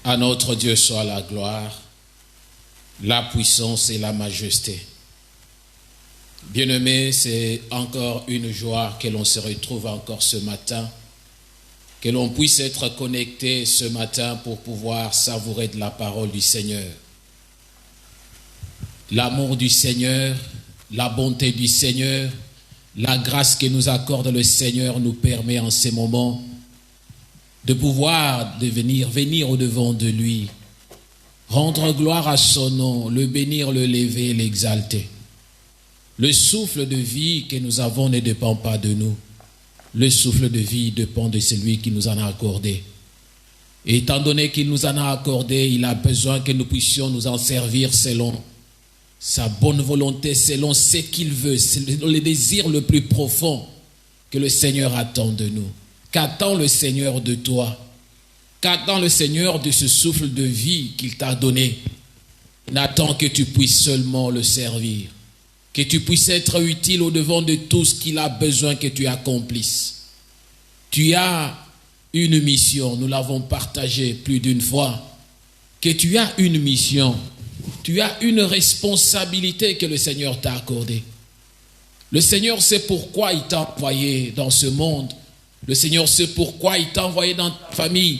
À notre Dieu soit la gloire, la puissance et la majesté. Bien-aimés, c'est encore une joie que l'on se retrouve encore ce matin, que l'on puisse être connecté ce matin pour pouvoir savourer de la parole du Seigneur. L'amour du Seigneur, la bonté du Seigneur, la grâce que nous accorde le Seigneur nous permet en ces moments de pouvoir venir au-devant de lui, rendre gloire à son nom, le bénir, le lever, l'exalter. Le souffle de vie que nous avons ne dépend pas de nous. Le souffle de vie dépend de celui qui nous en a accordé. Et étant donné qu'il nous en a accordé, il a besoin que nous puissions nous en servir selon sa bonne volonté, selon ce qu'il veut, selon le désir le plus profond que le Seigneur attend de nous. Qu'attend le Seigneur de toi? Qu'attend le Seigneur de ce souffle de vie qu'il t'a donné? Il n'attend que tu puisses seulement le servir, que tu puisses être utile au-devant de tout ce qu'il a besoin que tu accomplisses. Tu as une mission, nous l'avons partagé plus d'une fois, que tu as une mission, tu as une responsabilité que le Seigneur t'a accordée. Le Seigneur sait pourquoi il t'a envoyé dans ce monde. Le Seigneur sait pourquoi il t'a envoyé dans ta famille,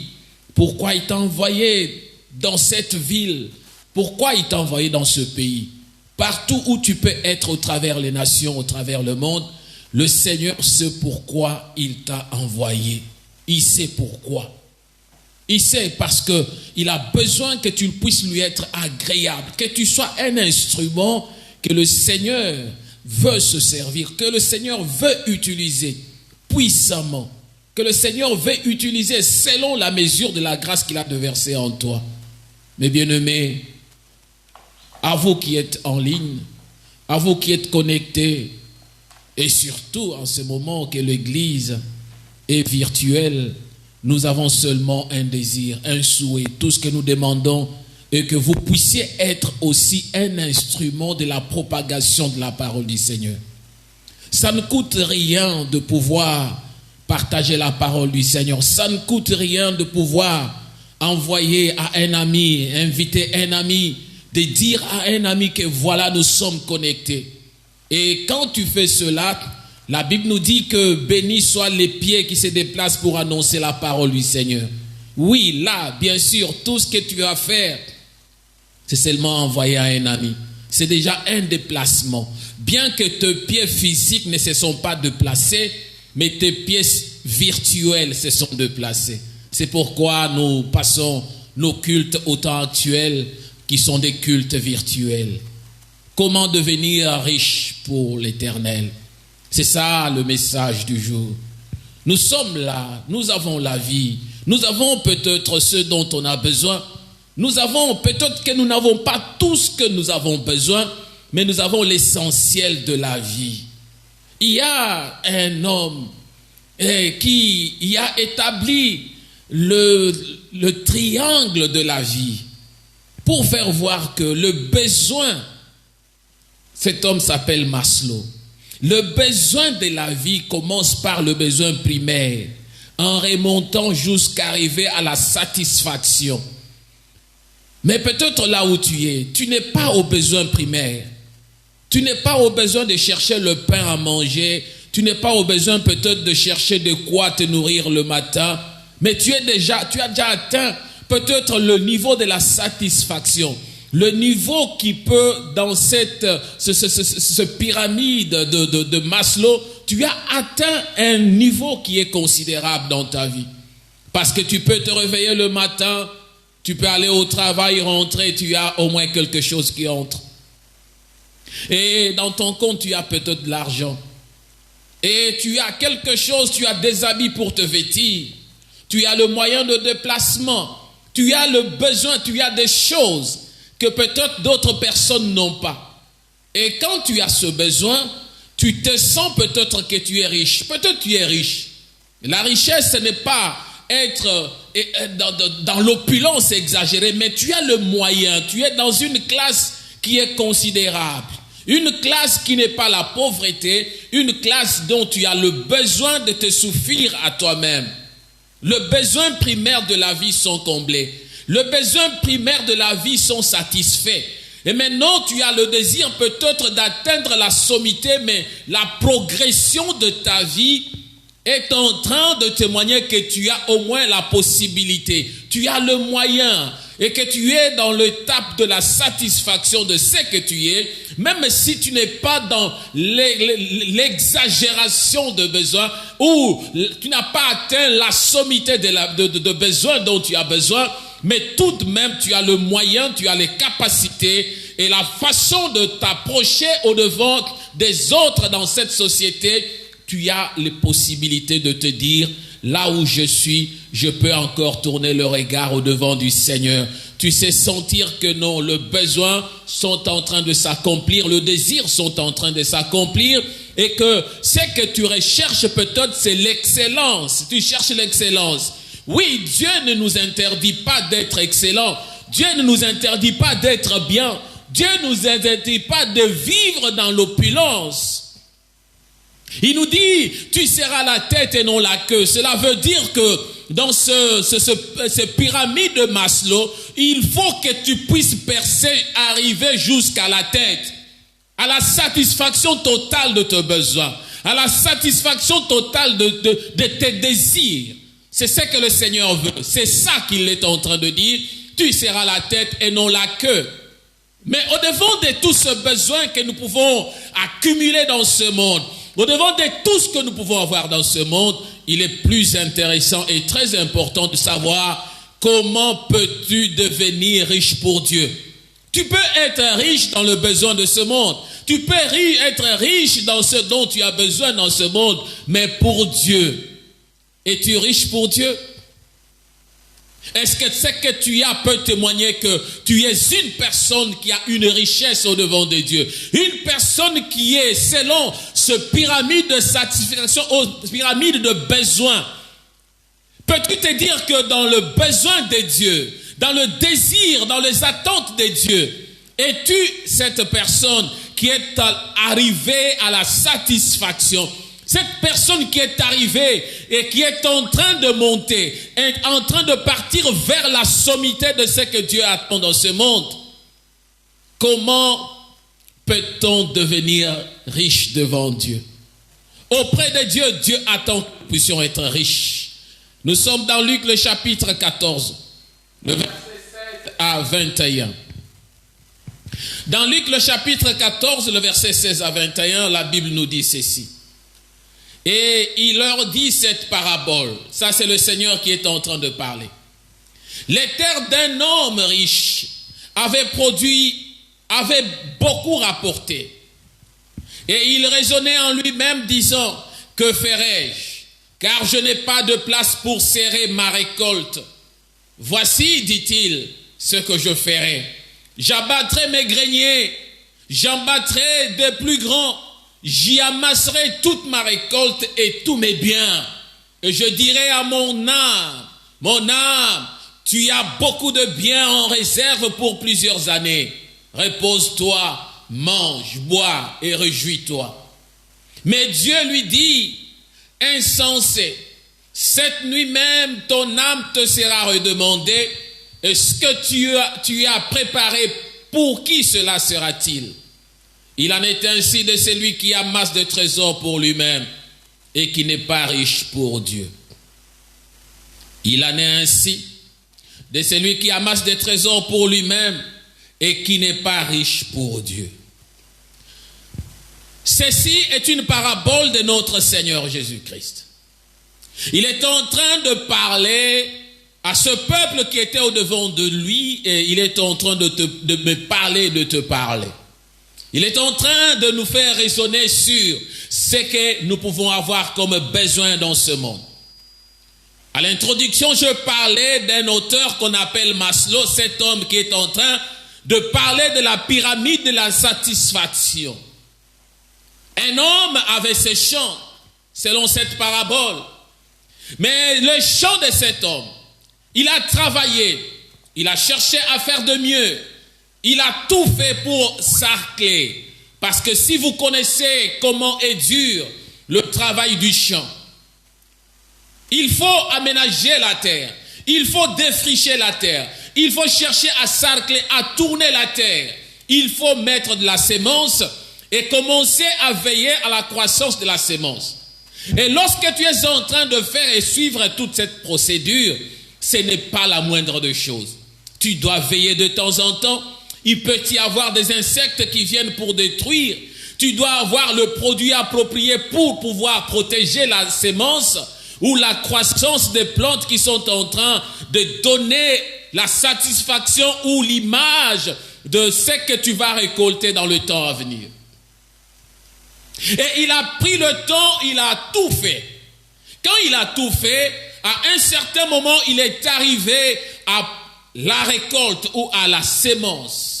pourquoi il t'a envoyé dans cette ville, pourquoi il t'a envoyé dans ce pays. Partout où tu peux être au travers les nations, au travers le monde, le Seigneur sait pourquoi il t'a envoyé. Il sait pourquoi. Il sait parce qu'il a besoin que tu puisses lui être agréable, que tu sois un instrument que le Seigneur veut se servir, que le Seigneur veut utiliser puissamment, que le Seigneur veut utiliser selon la mesure de la grâce qu'il a déversée en toi. Mes bien-aimés, à vous qui êtes en ligne, à vous qui êtes connectés, et surtout en ce moment que l'Église est virtuelle, nous avons seulement un désir, un souhait. Tout ce que nous demandons est que vous puissiez être aussi un instrument de la propagation de la parole du Seigneur. Ça ne coûte rien de pouvoir partager la parole du Seigneur. Ça ne coûte rien de pouvoir envoyer à un ami, inviter un ami, de dire à un ami que voilà, nous sommes connectés. Et quand tu fais cela, la Bible nous dit que bénis soient les pieds qui se déplacent pour annoncer la parole du Seigneur. Oui, là, bien sûr, tout ce que tu vas faire, c'est seulement envoyer à un ami. C'est déjà un déplacement. Bien que tes pieds physiques ne se sont pas déplacés, mais tes pieds virtuels se sont déplacés. C'est pourquoi nous passons nos cultes au temps actuel, qui sont des cultes virtuels. Comment devenir riche pour l'Éternel? C'est ça le message du jour. Nous sommes là, nous avons la vie, nous avons peut-être ce dont on a besoin, nous avons peut-être que nous n'avons pas tout ce que nous avons besoin, mais nous avons l'essentiel de la vie. Il y a un homme qui y a établi le triangle de la vie pour faire voir que le besoin, cet homme s'appelle Maslow, le besoin de la vie commence par le besoin primaire, en remontant jusqu'à arriver à la satisfaction. Mais peut-être là où tu n'es pas au besoin primaire. Tu n'es pas au besoin de chercher le pain à manger. Tu n'es pas au besoin peut-être de chercher de quoi te nourrir le matin. Mais tu as déjà atteint peut-être le niveau de la satisfaction. Le niveau qui peut, dans cette pyramide de Maslow, tu as atteint un niveau qui est considérable dans ta vie. Parce que tu peux te réveiller le matin, tu peux aller au travail, rentrer, tu as au moins quelque chose qui entre. Et dans ton compte, tu as peut-être de l'argent. Et tu as quelque chose, tu as des habits pour te vêtir. Tu as le moyen de déplacement. Tu as le besoin, tu as des choses que peut-être d'autres personnes n'ont pas. Et quand tu as ce besoin, tu te sens peut-être que tu es riche. Peut-être tu es riche. La richesse, ce n'est pas être dans l'opulence exagérée, mais tu as le moyen. Tu es dans une classe qui est considérable. Une classe qui n'est pas la pauvreté, une classe dont tu as le besoin de te suffire à toi-même. Le besoin primaire de la vie sont comblés. Les besoins primaires de la vie sont satisfaits. Et maintenant, tu as le désir peut-être d'atteindre la sommité, mais la progression de ta vie est en train de témoigner que tu as au moins la possibilité, tu as le moyen et que tu es dans l'étape de la satisfaction de ce que tu es, même si tu n'es pas dans l'exagération de besoin ou tu n'as pas atteint la sommité de besoin dont tu as besoin, mais tout de même tu as le moyen, tu as les capacités et la façon de t'approcher au-devant des autres dans cette société. Tu as les possibilités de te dire, là où je suis, je peux encore tourner le regard au-devant du Seigneur. Tu sais sentir que non, les besoins sont en train de s'accomplir, le désir sont en train de s'accomplir et que ce que tu recherches peut-être, c'est l'excellence. Tu cherches l'excellence. Oui, Dieu ne nous interdit pas d'être excellent. Dieu ne nous interdit pas d'être bien. Dieu ne nous interdit pas de vivre dans l'opulence. Il nous dit, tu seras la tête et non la queue. Cela veut dire que dans ce pyramide de Maslow, il faut que tu puisses percer, arriver jusqu'à la tête, à la satisfaction totale de tes besoins, à la satisfaction totale de tes désirs. C'est ce que le Seigneur veut. C'est ça qu'il est en train de dire. Tu seras la tête et non la queue. Mais au-devant de tout ce besoin que nous pouvons accumuler dans ce monde, au-devant de tout ce que nous pouvons avoir dans ce monde, il est plus intéressant et très important de savoir comment peux-tu devenir riche pour Dieu. Tu peux être riche dans le besoin de ce monde. Tu peux être riche dans ce dont tu as besoin dans ce monde, mais pour Dieu. Es-tu riche pour Dieu? Est-ce que ce que tu as peut témoigner que tu es une personne qui a une richesse au-devant de Dieu? Une personne qui est, selon ce pyramide de satisfaction, pyramide de besoins. Peux-tu te dire que dans le besoin de Dieu, dans le désir, dans les attentes de Dieu, es-tu cette personne qui est arrivée à la satisfaction? Cette personne qui est arrivée et qui est en train de monter, est en train de partir vers la sommité de ce que Dieu attend dans ce monde. Comment peut-on devenir riche devant Dieu? Auprès de Dieu, Dieu attend que nous puissions être riches. Nous sommes dans Luc le chapitre 14, le verset 16 à 21. Dans Luc le chapitre 14, le verset 16 à 21, la Bible nous dit ceci. Et il leur dit cette parabole. Ça, c'est le Seigneur qui est en train de parler. Les terres d'un homme riche avaient beaucoup rapporté. Et il raisonnait en lui-même disant, que ferai-je? Car je n'ai pas de place pour serrer ma récolte. Voici, dit-il, ce que je ferai. J'abattrai mes greniers, j'en battrai des plus grands. J'y amasserai toute ma récolte et tous mes biens. Et je dirai à mon âme, tu as beaucoup de biens en réserve pour plusieurs années. Repose-toi, mange, bois et réjouis-toi. Mais Dieu lui dit, insensé, cette nuit même ton âme te sera redemandée. Et ce que tu as préparé, pour qui cela sera-t-il? Il en est ainsi de celui qui amasse des trésors pour lui-même et qui n'est pas riche pour Dieu. Il en est ainsi de celui qui amasse des trésors pour lui-même et qui n'est pas riche pour Dieu. Ceci est une parabole de notre Seigneur Jésus-Christ. Il est en train de parler à ce peuple qui était au-devant de lui et il est en train de me parler, de te parler. Il est en train de nous faire raisonner sur ce que nous pouvons avoir comme besoin dans ce monde. À l'introduction, je parlais d'un auteur qu'on appelle Maslow, cet homme qui est en train de parler de la pyramide de la satisfaction. Un homme avait ses champs, selon cette parabole. Mais le champ de cet homme, il a travaillé, il a cherché à faire de mieux. Il a tout fait pour sarcler. Parce que si vous connaissez comment est dur le travail du champ, il faut aménager la terre. Il faut défricher la terre. il faut chercher à sarcler, à tourner la terre. Il faut mettre de la sémence et commencer à veiller à la croissance de la sémence. Et lorsque tu es en train de faire et suivre toute cette procédure, ce n'est pas la moindre des choses. Tu dois veiller de temps en temps. Il peut y avoir des insectes qui viennent pour détruire. Tu dois avoir le produit approprié pour pouvoir protéger la sémence ou la croissance des plantes qui sont en train de donner la satisfaction ou l'image de ce que tu vas récolter dans le temps à venir. Et il a pris le temps, il a tout fait. Quand il a tout fait, à un certain moment, il est arrivé à la récolte ou à la sémence.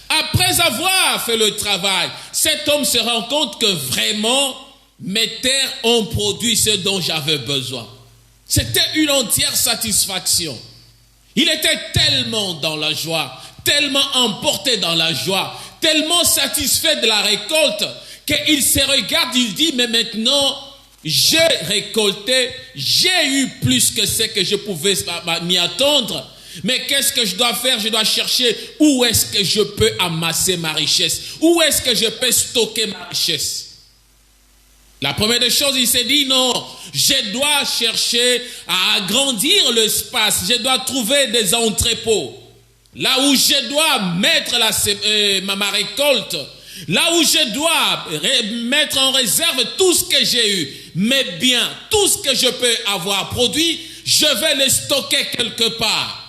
Après avoir fait le travail, cet homme se rend compte que vraiment, mes terres ont produit ce dont j'avais besoin. C'était une entière satisfaction. Il était tellement dans la joie, tellement emporté dans la joie, tellement satisfait de la récolte, qu'il se regarde, il dit, mais maintenant, j'ai récolté, j'ai eu plus que ce que je pouvais m'y attendre. Mais qu'est-ce que je dois faire? Je dois chercher où est-ce que je peux amasser ma richesse, où est-ce que je peux stocker ma richesse. La première des choses, il s'est dit, non, je dois chercher à agrandir l'espace, je dois trouver des entrepôts, là où je dois mettre ma récolte, là où je dois mettre en réserve tout ce que j'ai eu, mes biens, tout ce que je peux avoir produit, je vais le stocker quelque part.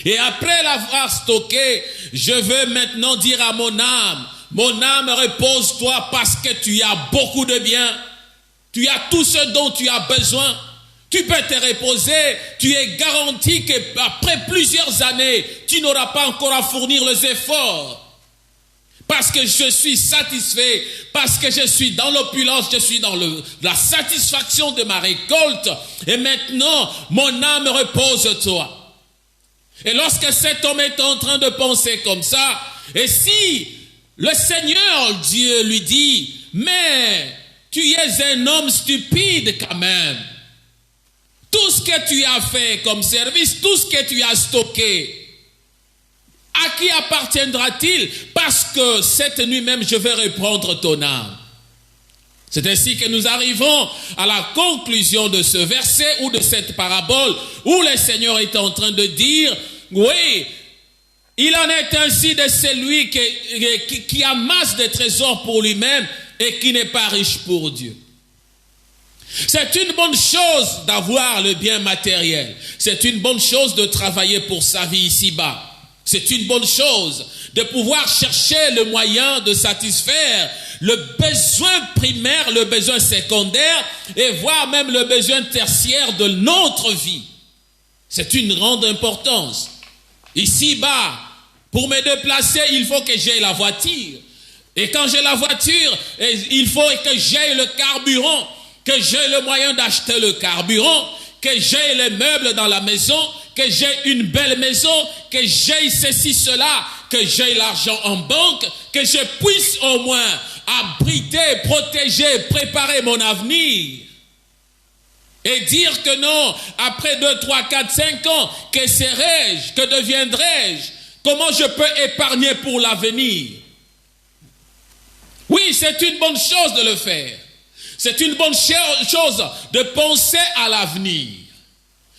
Et après l'avoir stocké, je veux maintenant dire à mon âme, repose-toi parce que tu as beaucoup de biens. Tu as tout ce dont tu as besoin. Tu peux te reposer. Tu es garanti qu'après plusieurs années, tu n'auras pas encore à fournir les efforts. Parce que je suis satisfait, parce que je suis dans l'opulence, je suis dans la satisfaction de ma récolte. Et maintenant, mon âme repose-toi. Et lorsque cet homme est en train de penser comme ça, et si le Seigneur Dieu lui dit, mais tu es un homme stupide quand même. Tout ce que tu as fait comme service, tout ce que tu as stocké, à qui appartiendra-t-il? Parce que cette nuit même, je vais reprendre ton âme. C'est ainsi que nous arrivons à la conclusion de ce verset ou de cette parabole où le Seigneur est en train de dire, oui, il en est ainsi de celui qui amasse des trésors pour lui-même et qui n'est pas riche pour Dieu. C'est une bonne chose d'avoir le bien matériel. C'est une bonne chose de travailler pour sa vie ici-bas. C'est une bonne chose de pouvoir chercher le moyen de satisfaire le besoin primaire, le besoin secondaire et voire même le besoin tertiaire de notre vie. C'est une grande importance. Ici-bas, pour me déplacer, il faut que j'aie la voiture. Et quand j'ai la voiture, il faut que j'aie le carburant, que j'aie le moyen d'acheter le carburant, que j'aie les meubles dans la maison, que j'aie une belle maison, que j'aie ceci, cela, que j'aie l'argent en banque, que je puisse au moins abriter, protéger, préparer mon avenir. Et dire que non, après 2, 3, 4, 5 ans, que serai-je, que deviendrai-je, comment je peux épargner pour l'avenir? Oui, c'est une bonne chose de le faire. C'est une bonne chose de penser à l'avenir.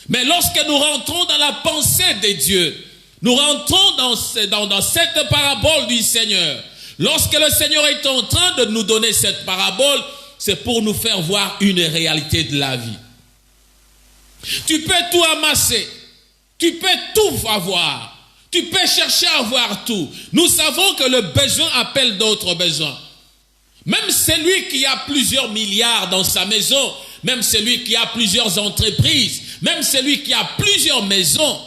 Mais lorsque nous rentrons dans la pensée de Dieu, nous rentrons dans cette parabole du Seigneur. Lorsque le Seigneur est en train de nous donner cette parabole, c'est pour nous faire voir une réalité de la vie. Tu peux tout amasser, tu peux tout avoir, tu peux chercher à avoir tout. Nous savons que le besoin appelle d'autres besoins. Même celui qui a plusieurs milliards dans sa maison, même celui qui a plusieurs entreprises, même celui qui a plusieurs maisons,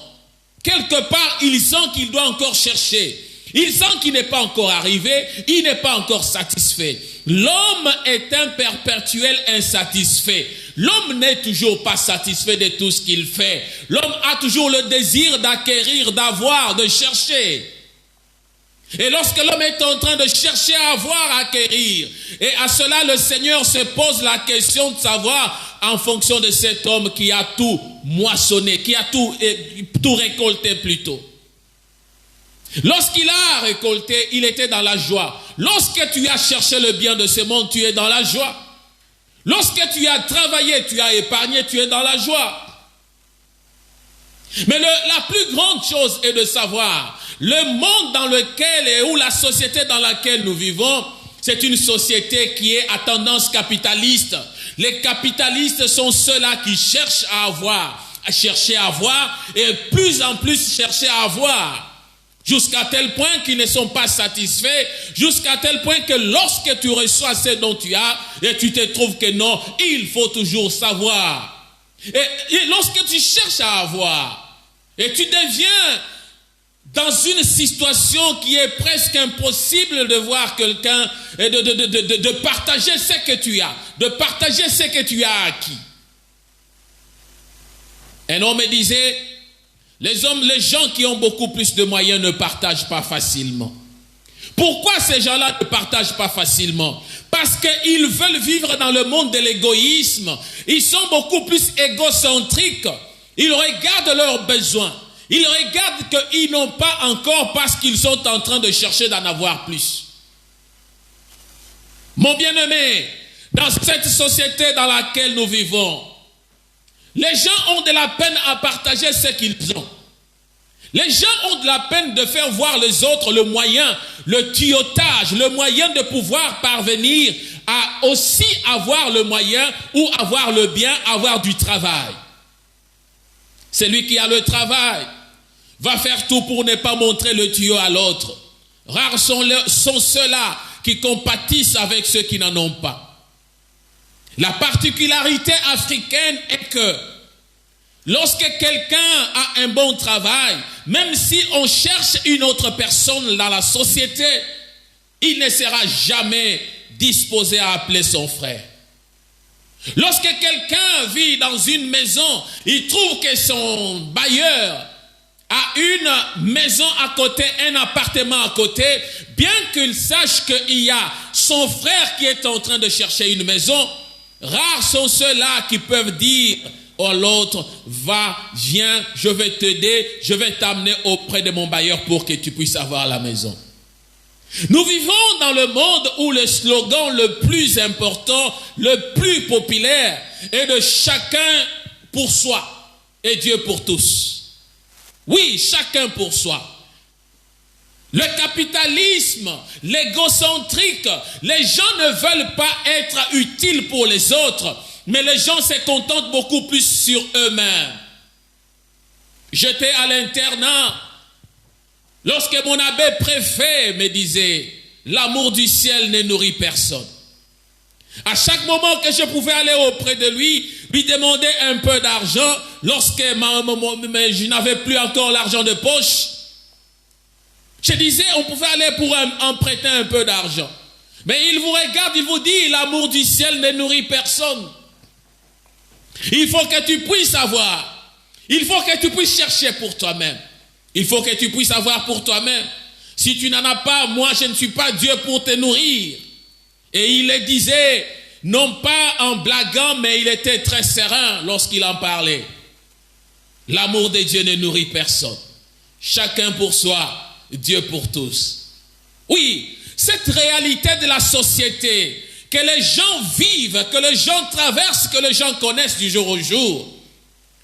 quelque part, il sent qu'il doit encore chercher. Il sent qu'il n'est pas encore arrivé, il n'est pas encore satisfait. L'homme est un perpétuel insatisfait. L'homme n'est toujours pas satisfait de tout ce qu'il fait. L'homme a toujours le désir d'acquérir, d'avoir, de chercher. Et lorsque l'homme est en train de chercher à avoir, à acquérir, et à cela le Seigneur se pose la question de savoir, en fonction de cet homme qui a tout moissonné, qui a tout récolté plutôt. Lorsqu'il a récolté, il était dans la joie. Lorsque tu as cherché le bien de ce monde, tu es dans la joie. Lorsque tu as travaillé, tu as épargné, tu es dans la joie. Mais la plus grande chose est de savoir, le monde dans lequel et où la société dans laquelle nous vivons, c'est une société qui est à tendance capitaliste. Les capitalistes sont ceux-là qui cherchent à avoir, à chercher à avoir et plus en plus chercher à avoir. Jusqu'à tel point qu'ils ne sont pas satisfaits, jusqu'à tel point que lorsque tu reçois ce dont tu as, et tu te trouves que non, il faut toujours savoir. Et lorsque tu cherches à avoir, et tu deviens dans une situation qui est presque impossible de voir quelqu'un et de partager ce que tu as, de partager ce que tu as acquis. Un homme me disait, les gens qui ont beaucoup plus de moyens ne partagent pas facilement. Pourquoi ces gens-là ne partagent pas facilement? Parce qu'ils veulent vivre dans le monde de l'égoïsme. Ils sont beaucoup plus égocentriques. Ils regardent leurs besoins. Ils regardent qu'ils n'ont pas encore parce qu'ils sont en train de chercher d'en avoir plus. Mon bien-aimé, dans cette société dans laquelle nous vivons, les gens ont de la peine à partager ce qu'ils ont. Les gens ont de la peine de faire voir les autres le moyen, le tuyautage, le moyen de pouvoir parvenir à aussi avoir le moyen ou avoir le bien, avoir du travail. Celui qui a le travail va faire tout pour ne pas montrer le tuyau à l'autre. Rares sont ceux-là qui compatissent avec ceux qui n'en ont pas. La particularité africaine est que lorsque quelqu'un a un bon travail, même si on cherche une autre personne dans la société, il ne sera jamais disposé à appeler son frère. Lorsque quelqu'un vit dans une maison, il trouve que son bailleur a une maison à côté, un appartement à côté, bien qu'il sache qu'il y a son frère qui est en train de chercher une maison, rares sont ceux-là qui peuvent dire à l'autre, va, viens, je vais t'aider, je vais t'amener auprès de mon bailleur pour que tu puisses avoir la maison. Nous vivons dans le monde où le slogan le plus important, le plus populaire est de chacun pour soi et Dieu pour tous. Oui, chacun pour soi. Le capitalisme, l'égocentrique, les gens ne veulent pas être utiles pour les autres, mais les gens se contentent beaucoup plus sur eux-mêmes. J'étais à l'internat lorsque mon abbé préfet me disait « L'amour du ciel ne nourrit personne ». À chaque moment que je pouvais aller auprès de lui demander un peu d'argent, lorsque je n'avais plus encore l'argent de poche, je disais on pouvait aller pour emprunter un peu d'argent. Mais il vous regarde, il vous dit l'amour du ciel ne nourrit personne. Il faut que tu puisses avoir. Il faut que tu puisses chercher pour toi-même. Il faut que tu puisses avoir pour toi-même. Si tu n'en as pas, moi je ne suis pas Dieu pour te nourrir. Et il le disait, non pas en blaguant, mais il était très serein lorsqu'il en parlait. L'amour de Dieu ne nourrit personne. Chacun pour soi, Dieu pour tous. Oui, cette réalité de la société, que les gens vivent, que les gens traversent, que les gens connaissent du jour au jour,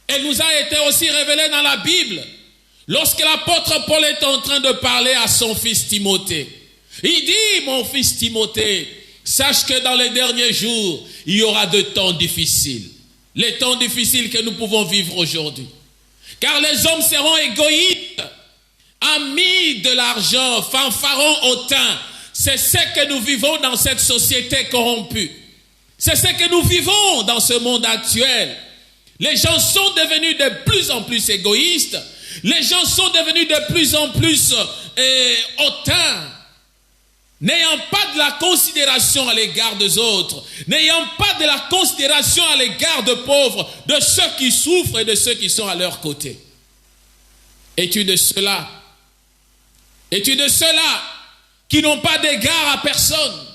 elle nous a été aussi révélée dans la Bible. Lorsque l'apôtre Paul est en train de parler à son fils Timothée, il dit, mon fils Timothée, sache que dans les derniers jours, il y aura de temps difficiles. Les temps difficiles que nous pouvons vivre aujourd'hui. Car les hommes seront égoïstes, amis de l'argent, fanfarons hautain. C'est ce que nous vivons dans cette société corrompue. C'est ce que nous vivons dans ce monde actuel. Les gens sont devenus de plus en plus égoïstes. Les gens sont devenus de plus en plus hautains. N'ayant pas de la considération à l'égard des autres, n'ayant pas de la considération à l'égard de pauvres, de ceux qui souffrent et de ceux qui sont à leur côté. Es-tu de cela? Es-tu de cela? qui n'ont pas d'égard à personne.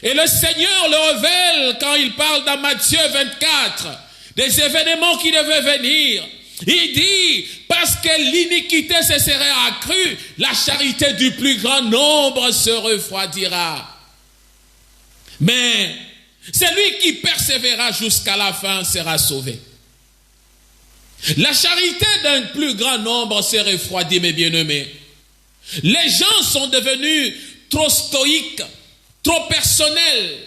Et le Seigneur le révèle quand il parle dans Matthieu 24 des événements qui devaient venir. Il dit, parce que l'iniquité se serait accrue, la charité du plus grand nombre se refroidira. Mais celui qui persévérera jusqu'à la fin sera sauvé. La charité d'un plus grand nombre s'est refroidie, mes bien-aimés. Les gens sont devenus trop stoïques, trop personnels.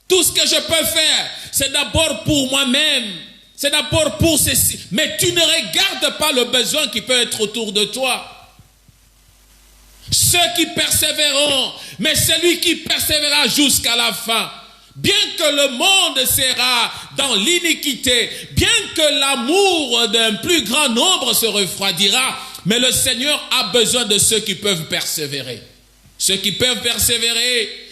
Tout ce que je peux faire, c'est d'abord pour moi-même. C'est d'abord pour ceci. Mais tu ne regardes pas le besoin qui peut être autour de toi. Ceux qui persévéreront, mais celui qui persévérera jusqu'à la fin. Bien que le monde sera dans l'iniquité, bien que l'amour d'un plus grand nombre se refroidira, mais le Seigneur a besoin de ceux qui peuvent persévérer. Ceux qui peuvent persévérer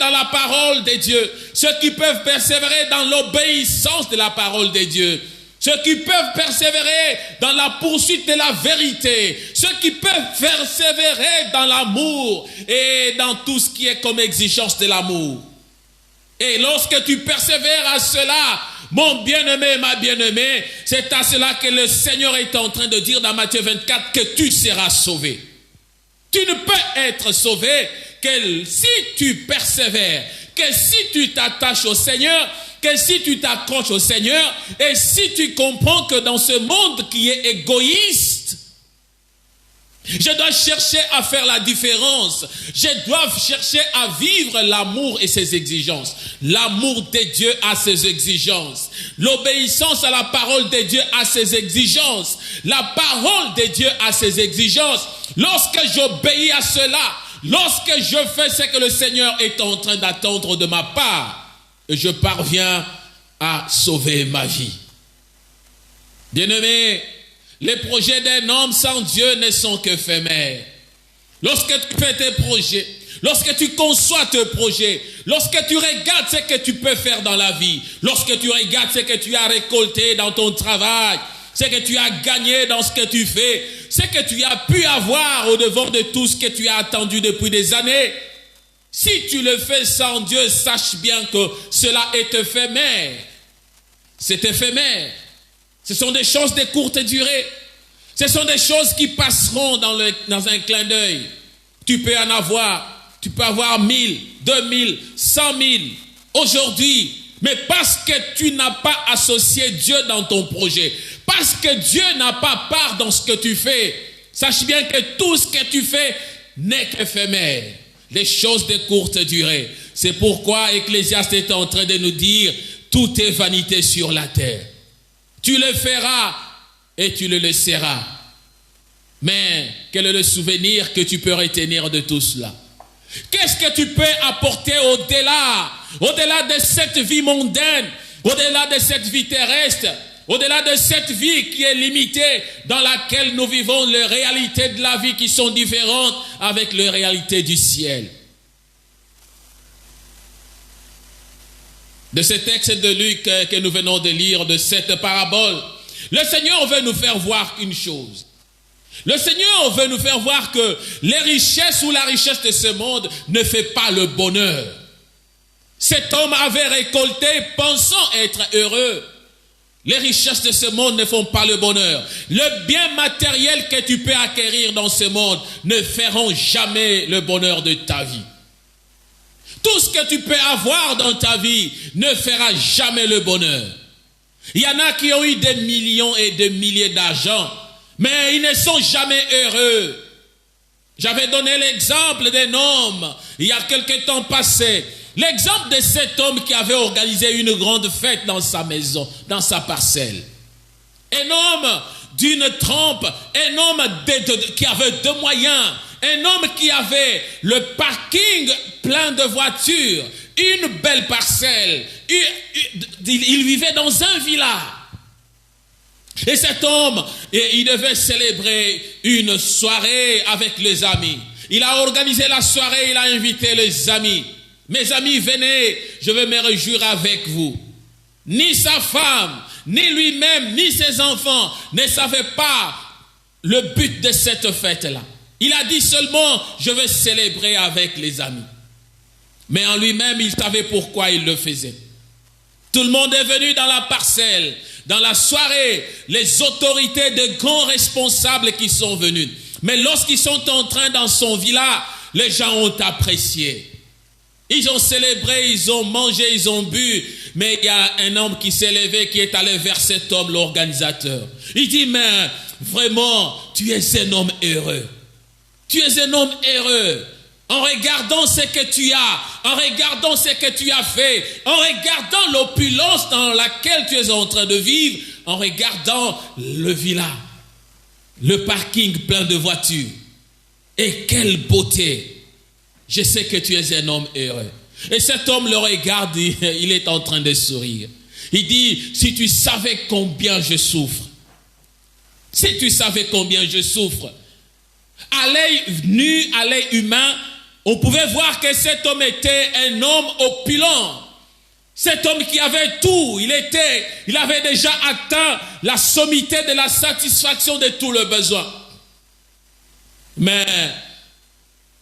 dans la parole de Dieu. Ceux qui peuvent persévérer dans l'obéissance de la parole de Dieu. Ceux qui peuvent persévérer dans la poursuite de la vérité. Ceux qui peuvent persévérer dans l'amour et dans tout ce qui est comme exigence de l'amour. Et lorsque tu persévères à cela, mon bien-aimé, ma bien-aimée, c'est à cela que le Seigneur est en train de dire dans Matthieu 24 que tu seras sauvé. Tu ne peux être sauvé que si tu persévères, que si tu t'attaches au Seigneur, que si tu t'accroches au Seigneur, et si tu comprends que dans ce monde qui est égoïste, je dois chercher à faire la différence. Je dois chercher à vivre l'amour et ses exigences. L'amour de Dieu a ses exigences. L'obéissance à la parole de Dieu a ses exigences. La parole de Dieu a ses exigences. Lorsque j'obéis à cela, lorsque je fais ce que le Seigneur est en train d'attendre de ma part, je parviens à sauver ma vie. Bien-aimé, les projets d'un homme sans Dieu ne sont qu'éphémères. Lorsque tu fais tes projets, lorsque tu conçois tes projets, lorsque tu regardes ce que tu peux faire dans la vie, lorsque tu regardes ce que tu as récolté dans ton travail, ce que tu as gagné dans ce que tu fais, ce que tu as pu avoir au-devant de tout ce que tu as attendu depuis des années, si tu le fais sans Dieu, sache bien que cela est éphémère. C'est éphémère. Ce sont des choses de courte durée. Ce sont des choses qui passeront dans un clin d'œil. Tu peux en avoir. Tu peux avoir 1000, 2000, 100 000 aujourd'hui. Mais parce que tu n'as pas associé Dieu dans ton projet, parce que Dieu n'a pas part dans ce que tu fais, sache bien que tout ce que tu fais n'est qu'éphémère. Les choses de courte durée. C'est pourquoi Ecclésiaste est en train de nous dire, tout est vanité sur la terre. Tu le feras et tu le laisseras. Mais quel est le souvenir que tu peux retenir de tout cela? Qu'est-ce que tu peux apporter au-delà de cette vie mondaine, au-delà de cette vie terrestre, au-delà de cette vie qui est limitée, dans laquelle nous vivons les réalités de la vie qui sont différentes avec les réalités du ciel? De ce texte de Luc que nous venons de lire, de cette parabole, le Seigneur veut nous faire voir une chose. Le Seigneur veut nous faire voir que les richesses ou la richesse de ce monde ne fait pas le bonheur. Cet homme avait récolté pensant être heureux. Les richesses de ce monde ne font pas le bonheur. Le bien matériel que tu peux acquérir dans ce monde ne feront jamais le bonheur de ta vie. Tout ce que tu peux avoir dans ta vie ne fera jamais le bonheur. Il y en a qui ont eu des millions et des milliers d'argent, mais ils ne sont jamais heureux. J'avais donné l'exemple d'un homme, il y a quelque temps passé. L'exemple de cet homme qui avait organisé une grande fête dans sa maison, dans sa parcelle. Un homme d'une trempe, un homme qui avait de moyens, un homme qui avait le parking plein de voitures, une belle parcelle. Il vivait dans un village. Et cet homme, il devait célébrer une soirée avec les amis. Il a organisé la soirée, il a invité les amis. Mes amis, venez, je vais me réjouir avec vous. Ni sa femme, ni lui-même, ni ses enfants ne savaient pas le but de cette fête-là. Il a dit seulement, je vais célébrer avec les amis. Mais en lui-même, il savait pourquoi il le faisait. Tout le monde est venu dans la parcelle, dans la soirée, les autorités de grands responsables qui sont venus. Mais lorsqu'ils sont entrés dans son village, les gens ont apprécié. Ils ont célébré, ils ont mangé, ils ont bu. Mais il y a un homme qui s'est levé, qui est allé vers cet homme, l'organisateur. Il dit, mais vraiment, tu es un homme heureux. Tu es un homme heureux. En regardant ce que tu as, en regardant ce que tu as fait, en regardant l'opulence dans laquelle tu es en train de vivre, en regardant le village, le parking plein de voitures. Et quelle beauté! Je sais que tu es un homme heureux. Et cet homme le regarde, il est en train de sourire. Il dit, si tu savais combien je souffre, si tu savais combien je souffre, à l'œil nu, à l'œil humain, on pouvait voir que cet homme était un homme opulent. Cet homme qui avait tout, il avait déjà atteint la sommité de la satisfaction de tout le besoin. Mais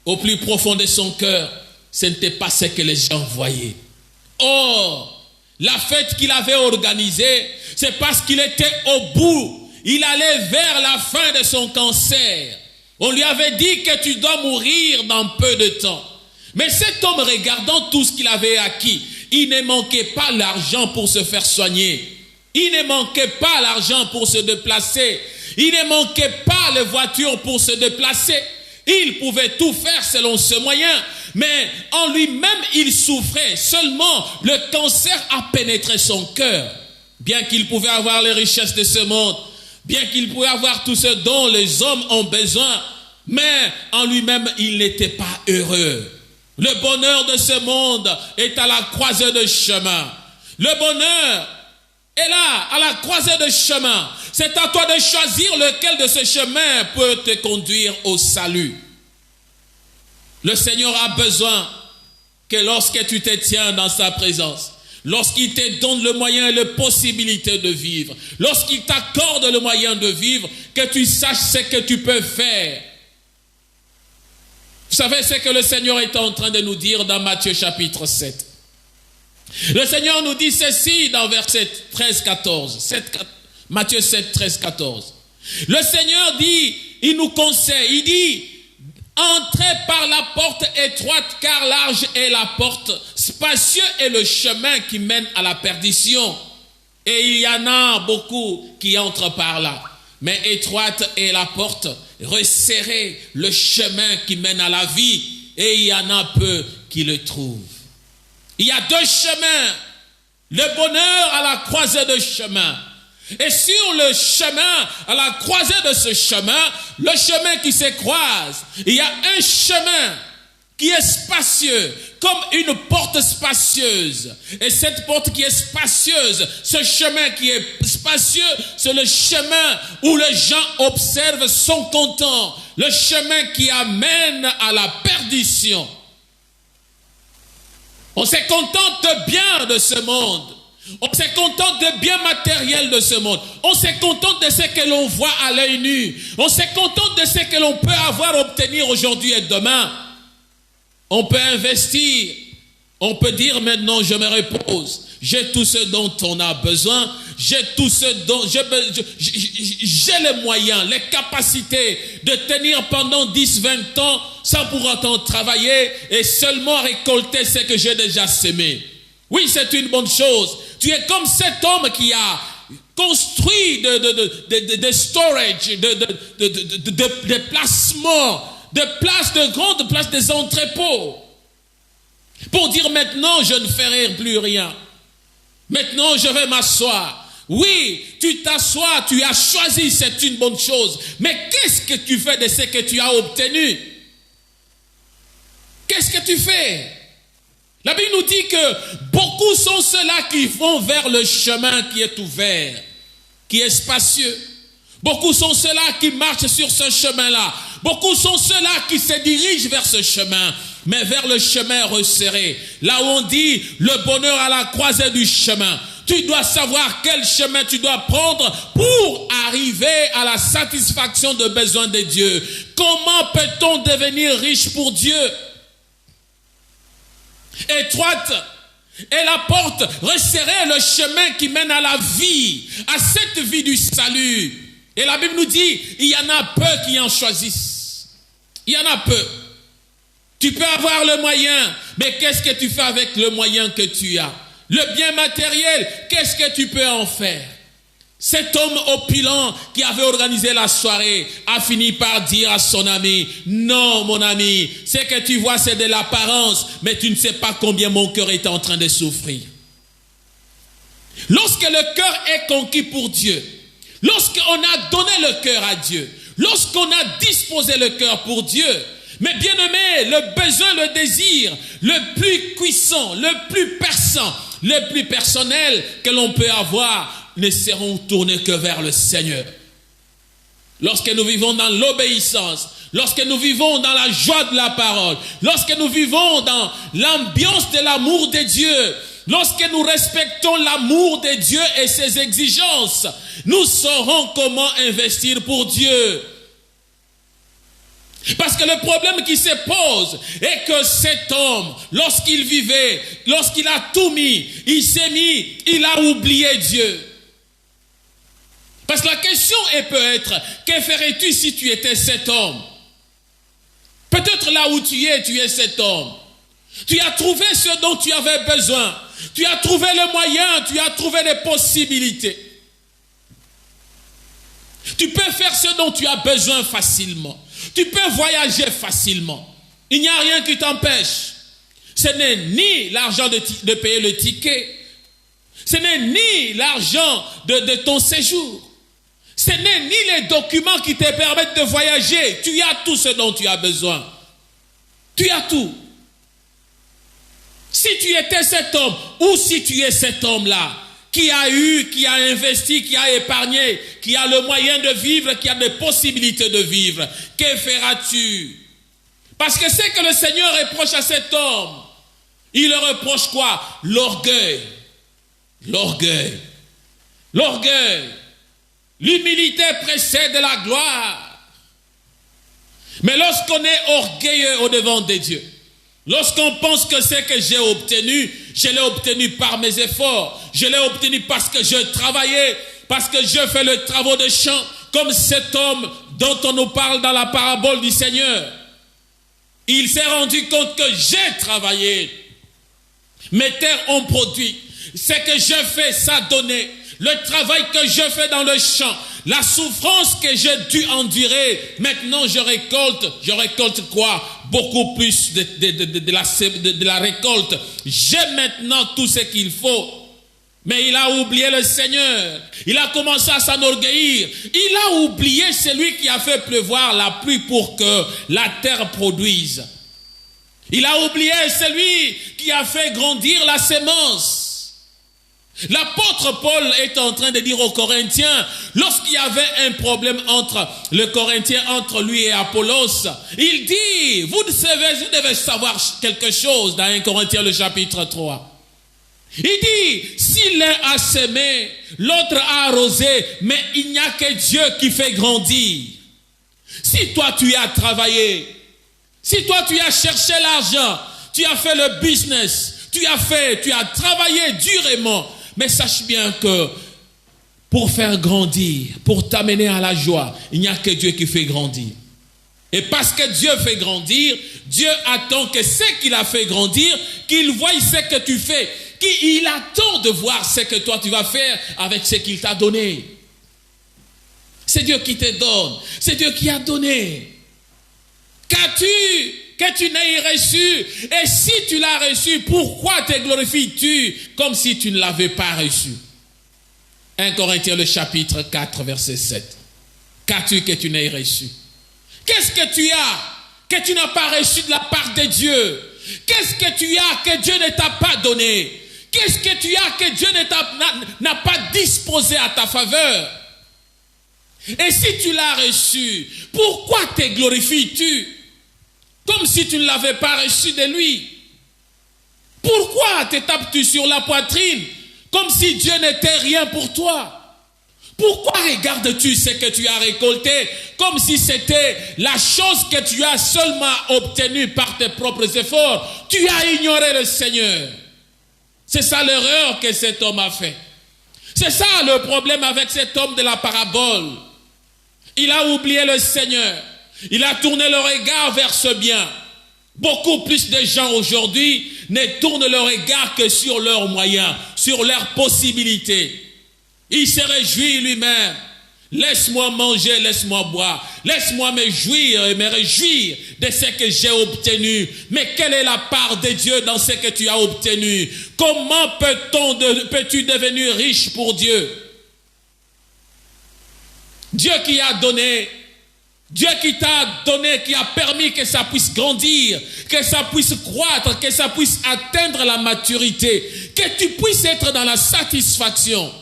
au plus profond de son cœur, ce n'était pas ce que les gens voyaient. Or, la fête qu'il avait organisée, c'est parce qu'il était au bout. Il allait vers la fin de son cancer. On lui avait dit que tu dois mourir dans peu de temps. Mais cet homme, regardant tout ce qu'il avait acquis, il ne manquait pas l'argent pour se faire soigner. Il ne manquait pas l'argent pour se déplacer. Il ne manquait pas les voitures pour se déplacer. Il pouvait tout faire selon ce moyen. Mais en lui-même, il souffrait. Seulement, le cancer a pénétré son cœur. Bien qu'il pouvait avoir les richesses de ce monde, bien qu'il pouvait avoir tout ce dont les hommes ont besoin, mais en lui-même, il n'était pas heureux. Le bonheur de ce monde est à la croisée de chemin. Le bonheur est là, à la croisée de chemin. C'est à toi de choisir lequel de ces chemins peut te conduire au salut. Le Seigneur a besoin que lorsque tu te tiens dans sa présence, lorsqu'il te donne le moyen et la possibilité de vivre, lorsqu'il t'accorde le moyen de vivre, que tu saches ce que tu peux faire. Vous savez ce que le Seigneur est en train de nous dire dans Matthieu chapitre 7. Le Seigneur nous dit ceci dans verset 13-14. Matthieu 7, 13-14. Le Seigneur dit, il nous conseille, il dit, entrez par la porte étroite, car large est la porte, spacieux est le chemin qui mène à la perdition. Et il y en a beaucoup qui entrent par là. Mais étroite est la porte, resserré le chemin qui mène à la vie, et il y en a peu qui le trouvent. Il y a deux chemins, le bonheur à la croisée de chemin. Et sur le chemin, à la croisée de ce chemin, le chemin qui se croise, il y a un chemin qui est spacieux, comme une porte spacieuse. Et cette porte qui est spacieuse, ce chemin qui est spacieux, c'est le chemin où les gens observent, sont contents. Le chemin qui amène à la perdition. On se contente bien de ce monde. On se contente de biens matériels de ce monde. On se contente de ce que l'on voit à l'œil nu. On se contente de ce que l'on peut avoir, obtenir aujourd'hui et demain. On peut investir. On peut dire maintenant je me repose. J'ai tout ce dont on a besoin. J'ai tout ce dont j'ai les moyens, les capacités de tenir pendant 10-20 ans sans pour autant travailler et seulement récolter ce que j'ai déjà semé. Oui, c'est une bonne chose. Tu es comme cet homme qui a construit de storage, de placements, de places, de grandes places, des entrepôts. Pour dire maintenant, je ne ferai plus rien. Maintenant, je vais m'asseoir. Oui, tu t'assois, tu as choisi, c'est une bonne chose. Mais qu'est-ce que tu fais de ce que tu as obtenu? Qu'est-ce que tu fais? La Bible nous dit que beaucoup sont ceux-là qui vont vers le chemin qui est ouvert, qui est spacieux. Beaucoup sont ceux-là qui marchent sur ce chemin-là. Beaucoup sont ceux-là qui se dirigent vers ce chemin, mais vers le chemin resserré. Là où on dit le bonheur à la croisée du chemin. Tu dois savoir quel chemin tu dois prendre pour arriver à la satisfaction de besoins de Dieu. Comment peut-on devenir riche pour Dieu? Étroite est la porte, resserrée le chemin qui mène à la vie, à cette vie du salut. Et la Bible nous dit, il y en a peu qui en choisissent. Il y en a peu. Tu peux avoir le moyen, mais qu'est-ce que tu fais avec le moyen que tu as? Le bien matériel, qu'est-ce que tu peux en faire? Cet homme opulent qui avait organisé la soirée a fini par dire à son ami, non mon ami, ce que tu vois c'est de l'apparence, mais tu ne sais pas combien mon cœur est en train de souffrir. Lorsque le cœur est conquis pour Dieu, lorsqu'on a donné le cœur à Dieu, lorsqu'on a disposé le cœur pour Dieu, mais bien aimé, le besoin, le désir, le plus puissant, le plus perçant, le plus personnel que l'on peut avoir, ne seront tournés que vers le Seigneur. Lorsque nous vivons dans l'obéissance, lorsque nous vivons dans la joie de la parole, lorsque nous vivons dans l'ambiance de l'amour de Dieu, lorsque nous respectons l'amour de Dieu et ses exigences, nous saurons comment investir pour Dieu. Parce que le problème qui se pose est que cet homme, lorsqu'il vivait, lorsqu'il a tout mis, il a oublié Dieu. Parce que la question peut être, que ferais-tu si tu étais cet homme? Peut-être là où tu es cet homme. Tu as trouvé ce dont tu avais besoin. Tu as trouvé le moyen, tu as trouvé les possibilités. Tu peux faire ce dont tu as besoin facilement. Tu peux voyager facilement. Il n'y a rien qui t'empêche. Ce n'est ni l'argent de payer le ticket. Ce n'est ni l'argent de ton séjour. Ce n'est ni les documents qui te permettent de voyager. Tu as tout ce dont tu as besoin. Tu as tout. Si tu étais cet homme, ou si tu es cet homme-là, qui a eu, qui a investi, qui a épargné, qui a le moyen de vivre, qui a des possibilités de vivre, que feras-tu? Parce que c'est que le Seigneur reproche à cet homme. Il le reproche quoi? L'orgueil. L'orgueil. L'orgueil. L'humilité précède la gloire. Mais lorsqu'on est orgueilleux au-devant de Dieu, lorsqu'on pense que ce que j'ai obtenu, je l'ai obtenu par mes efforts, je l'ai obtenu parce que je travaillais, parce que je fais le travail de champ, comme cet homme dont on nous parle dans la parabole du Seigneur. Il s'est rendu compte que j'ai travaillé. Mes terres ont produit. Ce que je fais, ça donné. Le travail que je fais dans le champ, la souffrance que j'ai dû endurer, maintenant je récolte quoi? Beaucoup plus de la récolte. J'ai maintenant tout ce qu'il faut. Mais il a oublié le Seigneur. Il a commencé à s'enorgueillir. Il a oublié celui qui a fait pleuvoir la pluie pour que la terre produise. Il a oublié celui qui a fait grandir la sémence. L'apôtre Paul est en train de dire aux Corinthiens, lorsqu'il y avait un problème entre le Corinthien, entre lui et Apollos, il dit, vous devez savoir quelque chose dans 1 Corinthiens le chapitre 3. Il dit, si l'un a semé, l'autre a arrosé, mais il n'y a que Dieu qui fait grandir. Si toi tu as travaillé, si toi tu as cherché l'argent, tu as fait le business, tu as travaillé durement, mais sache bien que pour faire grandir, pour t'amener à la joie, il n'y a que Dieu qui fait grandir. Et parce que Dieu fait grandir, Dieu attend que ce qu'il a fait grandir, qu'il voie ce que tu fais, qu'il attend de voir ce que toi tu vas faire avec ce qu'il t'a donné. C'est Dieu qui te donne, c'est Dieu qui a donné. Qu'as-tu que tu n'aies reçu? Et si tu l'as reçu, pourquoi te glorifies-tu comme si tu ne l'avais pas reçu? 1 Corinthiens le chapitre 4 verset 7. Qu'as-tu que tu n'aies reçu? Qu'est-ce que tu as que tu n'as pas reçu de la part de Dieu? Qu'est-ce que tu as que Dieu ne t'a pas donné? Qu'est-ce que tu as que Dieu n'a pas disposé à ta faveur? Et si tu l'as reçu, pourquoi te glorifies-tu comme si tu ne l'avais pas reçu de lui? Pourquoi te tapes-tu sur la poitrine comme si Dieu n'était rien pour toi. Pourquoi regardes-tu ce que tu as récolté comme si c'était la chose que tu as seulement obtenue par tes propres efforts? Tu as ignoré le Seigneur. C'est ça l'erreur que cet homme a fait. C'est ça le problème avec cet homme de la parabole. Il a oublié le Seigneur. Il a tourné le regard vers ce bien. Beaucoup plus de gens aujourd'hui ne tournent le regard que sur leurs moyens, sur leurs possibilités. Il se réjouit lui-même. Laisse-moi manger, laisse-moi boire. Laisse-moi me jouir et me réjouir de ce que j'ai obtenu. Mais quelle est la part de Dieu dans ce que tu as obtenu? Comment peux-tu devenir riche pour Dieu? Dieu qui a donné, Dieu qui t'a donné, qui a permis que ça puisse grandir, que ça puisse croître, que ça puisse atteindre la maturité, que tu puisses être dans la satisfaction.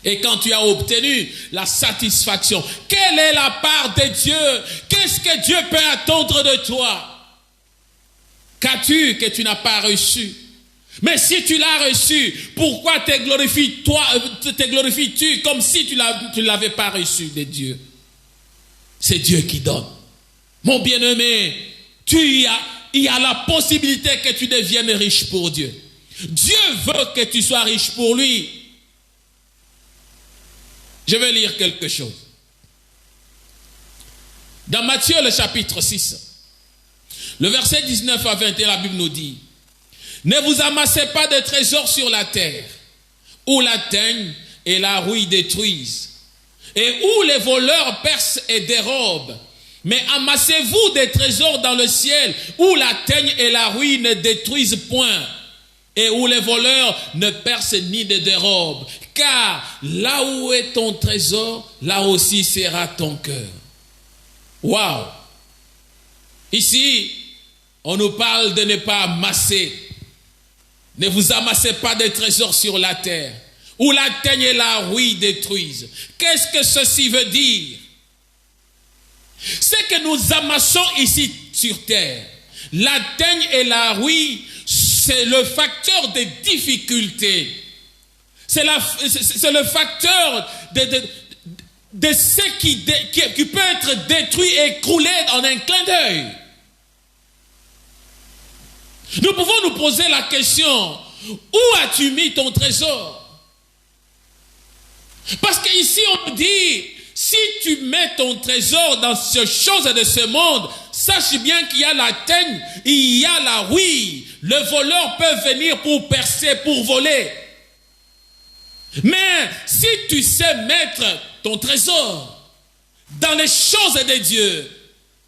Et quand tu as obtenu la satisfaction, quelle est la part de Dieu? Qu'est-ce que Dieu peut attendre de toi? Qu'as-tu que tu n'as pas reçu? Mais si tu l'as reçu, pourquoi te glorifies-tu comme si tu ne l'avais pas reçu de Dieu? C'est Dieu qui donne. Mon bien-aimé, il y a la possibilité que tu deviennes riche pour Dieu. Dieu veut que tu sois riche pour lui. Je vais lire quelque chose. Dans Matthieu, le chapitre 6, le verset 19 à 21, la Bible nous dit: ne vous amassez pas de trésors sur la terre, où la teigne et la rouille détruisent, et où les voleurs percent et dérobent. Mais amassez-vous des trésors dans le ciel, où la teigne et la rouille ne détruisent point, et où les voleurs ne percent ni ne dérobent. Car là où est ton trésor, là aussi sera ton cœur. Waouh! Ici, on nous parle de ne pas amasser. Ne vous amassez pas de trésors sur la terre, où la teigne et la rouille détruisent. Qu'est-ce que ceci veut dire? C'est que nous amassons ici sur terre. La teigne et la rouille, c'est le facteur de difficulté. C'est le facteur de ce qui peut être détruit et écroulé en un clin d'œil. Nous pouvons nous poser la question: où as-tu mis ton trésor? Parce qu'ici on dit, si tu mets ton trésor dans ces choses de ce monde, sache bien qu'il y a la teigne, il y a la rouille. Le voleur peut venir pour percer, pour voler. Mais si tu sais mettre ton trésor dans les choses de Dieu,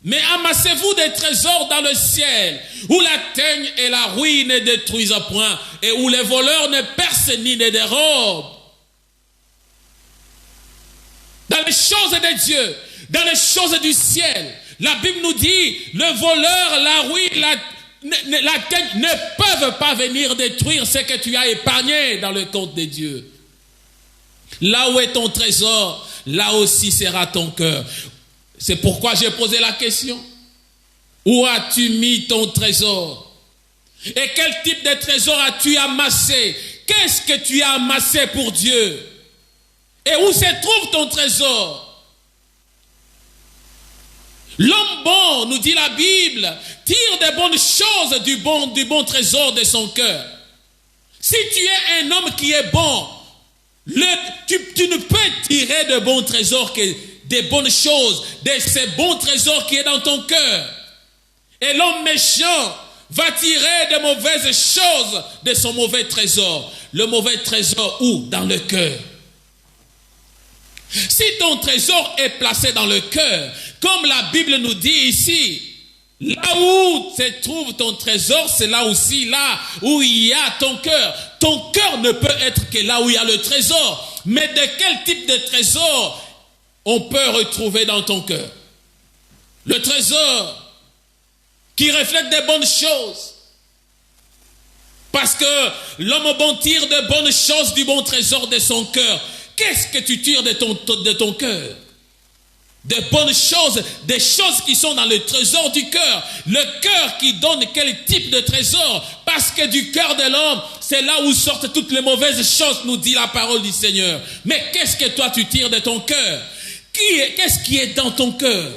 mais amassez-vous des trésors dans le ciel, où la teigne et la rouille ne détruisent point, et où les voleurs ne percent ni ne dérobent. Dans les choses de Dieu, dans les choses du ciel, la Bible nous dit, le voleur, la rouille, la teigne ne peuvent pas venir détruire ce que tu as épargné dans le compte de Dieu. Là où est ton trésor, là aussi sera ton cœur. C'est pourquoi j'ai posé la question. Où as-tu mis ton trésor? Et quel type de trésor as-tu amassé? Qu'est-ce que tu as amassé pour Dieu? Et où se trouve ton trésor? L'homme bon, nous dit la Bible, tire des bonnes choses du bon trésor de son cœur. Si tu es un homme qui est bon, tu ne peux tirer de bons trésors que des bonnes choses, de ces bons trésors qui est dans ton cœur. Et l'homme méchant va tirer de mauvaises choses de son mauvais trésor. Le mauvais trésor où? Dans le cœur. Si ton trésor est placé dans le cœur, comme la Bible nous dit ici, là où se trouve ton trésor, c'est là aussi, là où il y a ton cœur. Ton cœur ne peut être que là où il y a le trésor. Mais de quel type de trésor on peut retrouver dans ton cœur? Le trésor qui reflète des bonnes choses. Parce que l'homme bon tire de bonnes choses du bon trésor de son cœur. Qu'est-ce que tu tires de ton cœur? des bonnes choses, des choses qui sont dans le trésor du cœur. Le cœur qui donne quel type de trésor? Parce que du cœur de l'homme, c'est là où sortent toutes les mauvaises choses, nous dit la parole du Seigneur. Mais qu'est-ce que toi tu tires de ton cœur? Qu'est-ce qui est dans ton cœur?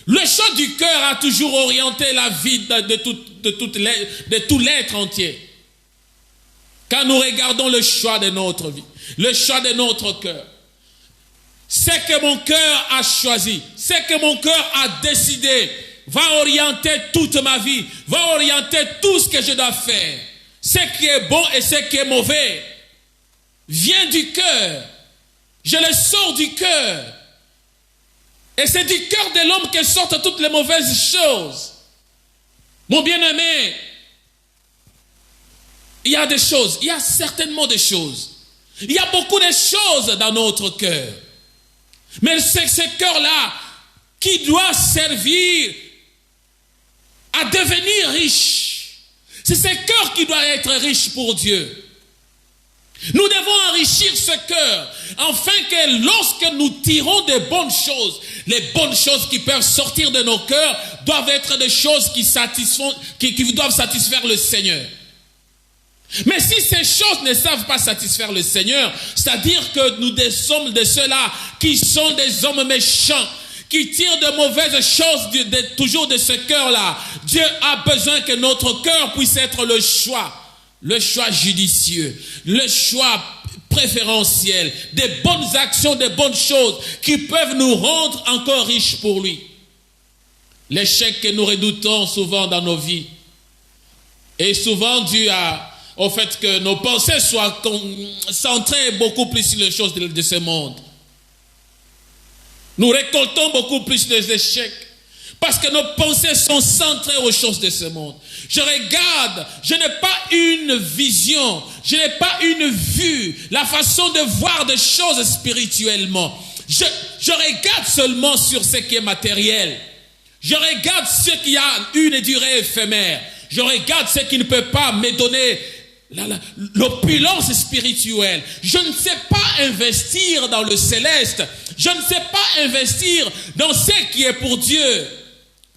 Le choix du cœur a toujours orienté la vie de tout l'être entier. Quand nous regardons le choix de notre vie, le choix de notre cœur, c'est que mon cœur a choisi, c'est que mon cœur a décidé, va orienter toute ma vie, va orienter tout ce que je dois faire. Ce qui est bon et ce qui est mauvais vient du cœur. Je le sors du cœur. Et c'est du cœur de l'homme que sortent toutes les mauvaises choses. Mon bien-aimé, il y a des choses, il y a certainement des choses. Il y a beaucoup de choses dans notre cœur. Mais c'est ce cœur-là qui doit servir à devenir riche. C'est ce cœur qui doit être riche pour Dieu. Nous devons enrichir ce cœur, afin que lorsque nous tirons des bonnes choses, les bonnes choses qui peuvent sortir de nos cœurs doivent être des choses qui doivent satisfaire le Seigneur. Mais si ces choses ne savent pas satisfaire le Seigneur, c'est-à-dire que nous sommes de ceux-là qui sont des hommes méchants, qui tirent de mauvaises choses toujours de ce cœur-là, Dieu a besoin que notre cœur puisse être le choix judicieux, le choix préférentiel, des bonnes actions, des bonnes choses qui peuvent nous rendre encore riches pour lui. L'échec que nous redoutons souvent dans nos vies est souvent dû au fait que nos pensées soient centrées beaucoup plus sur les choses de ce monde. Nous récoltons beaucoup plus d'échecs parce que nos pensées sont centrées aux choses de ce monde. Je regarde, je n'ai pas une vision, je n'ai pas une vue, la façon de voir des choses spirituellement. Je regarde seulement sur ce qui est matériel. Je regarde ce qui a une durée éphémère. Je regarde ce qui ne peut pas me donner l'opulence spirituelle. Je ne sais pas investir dans le céleste. Je ne sais pas investir dans ce qui est pour Dieu.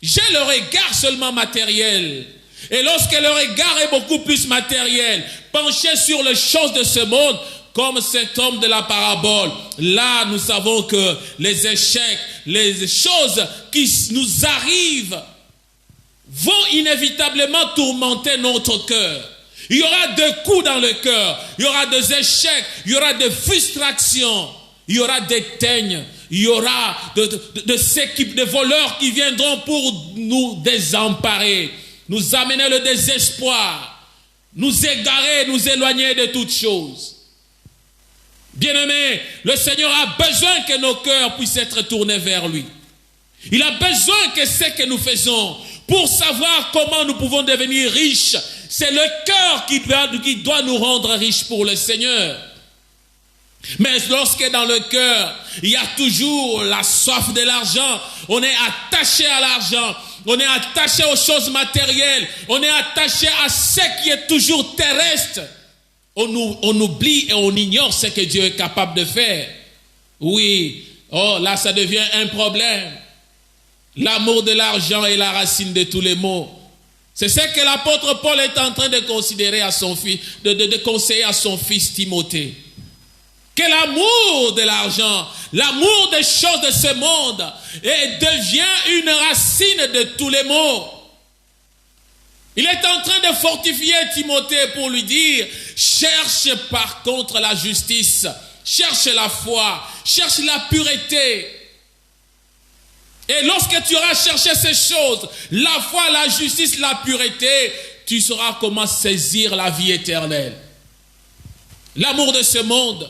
J'ai le regard seulement matériel. Et lorsque le regard est beaucoup plus matériel, penché sur les choses de ce monde, comme cet homme de la parabole, là nous savons que les échecs, les choses qui nous arrivent vont inévitablement tourmenter notre cœur. Il y aura des coups dans le cœur, il y aura des échecs, il y aura des frustrations, il y aura des teignes, il y aura de voleurs qui viendront pour nous désemparer, nous amener le désespoir, nous égarer, nous éloigner de toutes choses. Bien-aimés, le Seigneur a besoin que nos cœurs puissent être tournés vers lui. Il a besoin que ce que nous faisons, pour savoir comment nous pouvons devenir riches, c'est le cœur qui doit nous rendre riches pour le Seigneur. Mais lorsque dans le cœur, il y a toujours la soif de l'argent, on est attaché à l'argent, on est attaché aux choses matérielles, on est attaché à ce qui est toujours terrestre. On oublie et on ignore ce que Dieu est capable de faire. Oui, là ça devient un problème. L'amour de l'argent est la racine de tous les maux. C'est ce que l'apôtre Paul est en train de considérer à son fils, de conseiller à son fils Timothée. Que l'amour de l'argent, l'amour des choses de ce monde devient une racine de tous les maux. Il est en train de fortifier Timothée pour lui dire, cherche par contre la justice, cherche la foi, cherche la pureté. Et lorsque tu auras cherché ces choses, la foi, la justice, la pureté, tu sauras comment saisir la vie éternelle. L'amour de ce monde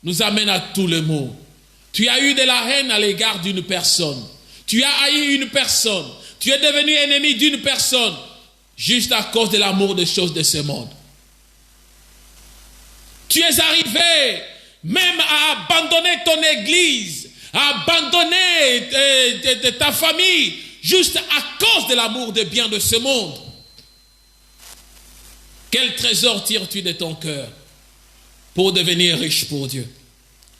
nous amène à tout le maux. Tu as eu de la haine à l'égard d'une personne. Tu as haï une personne. Tu es devenu ennemi d'une personne juste à cause de l'amour des choses de ce monde. Tu es arrivé même à abandonner ton église, à abandonner ta famille juste à cause de l'amour des biens de ce monde. Quel trésor tires-tu de ton cœur pour devenir riche pour Dieu?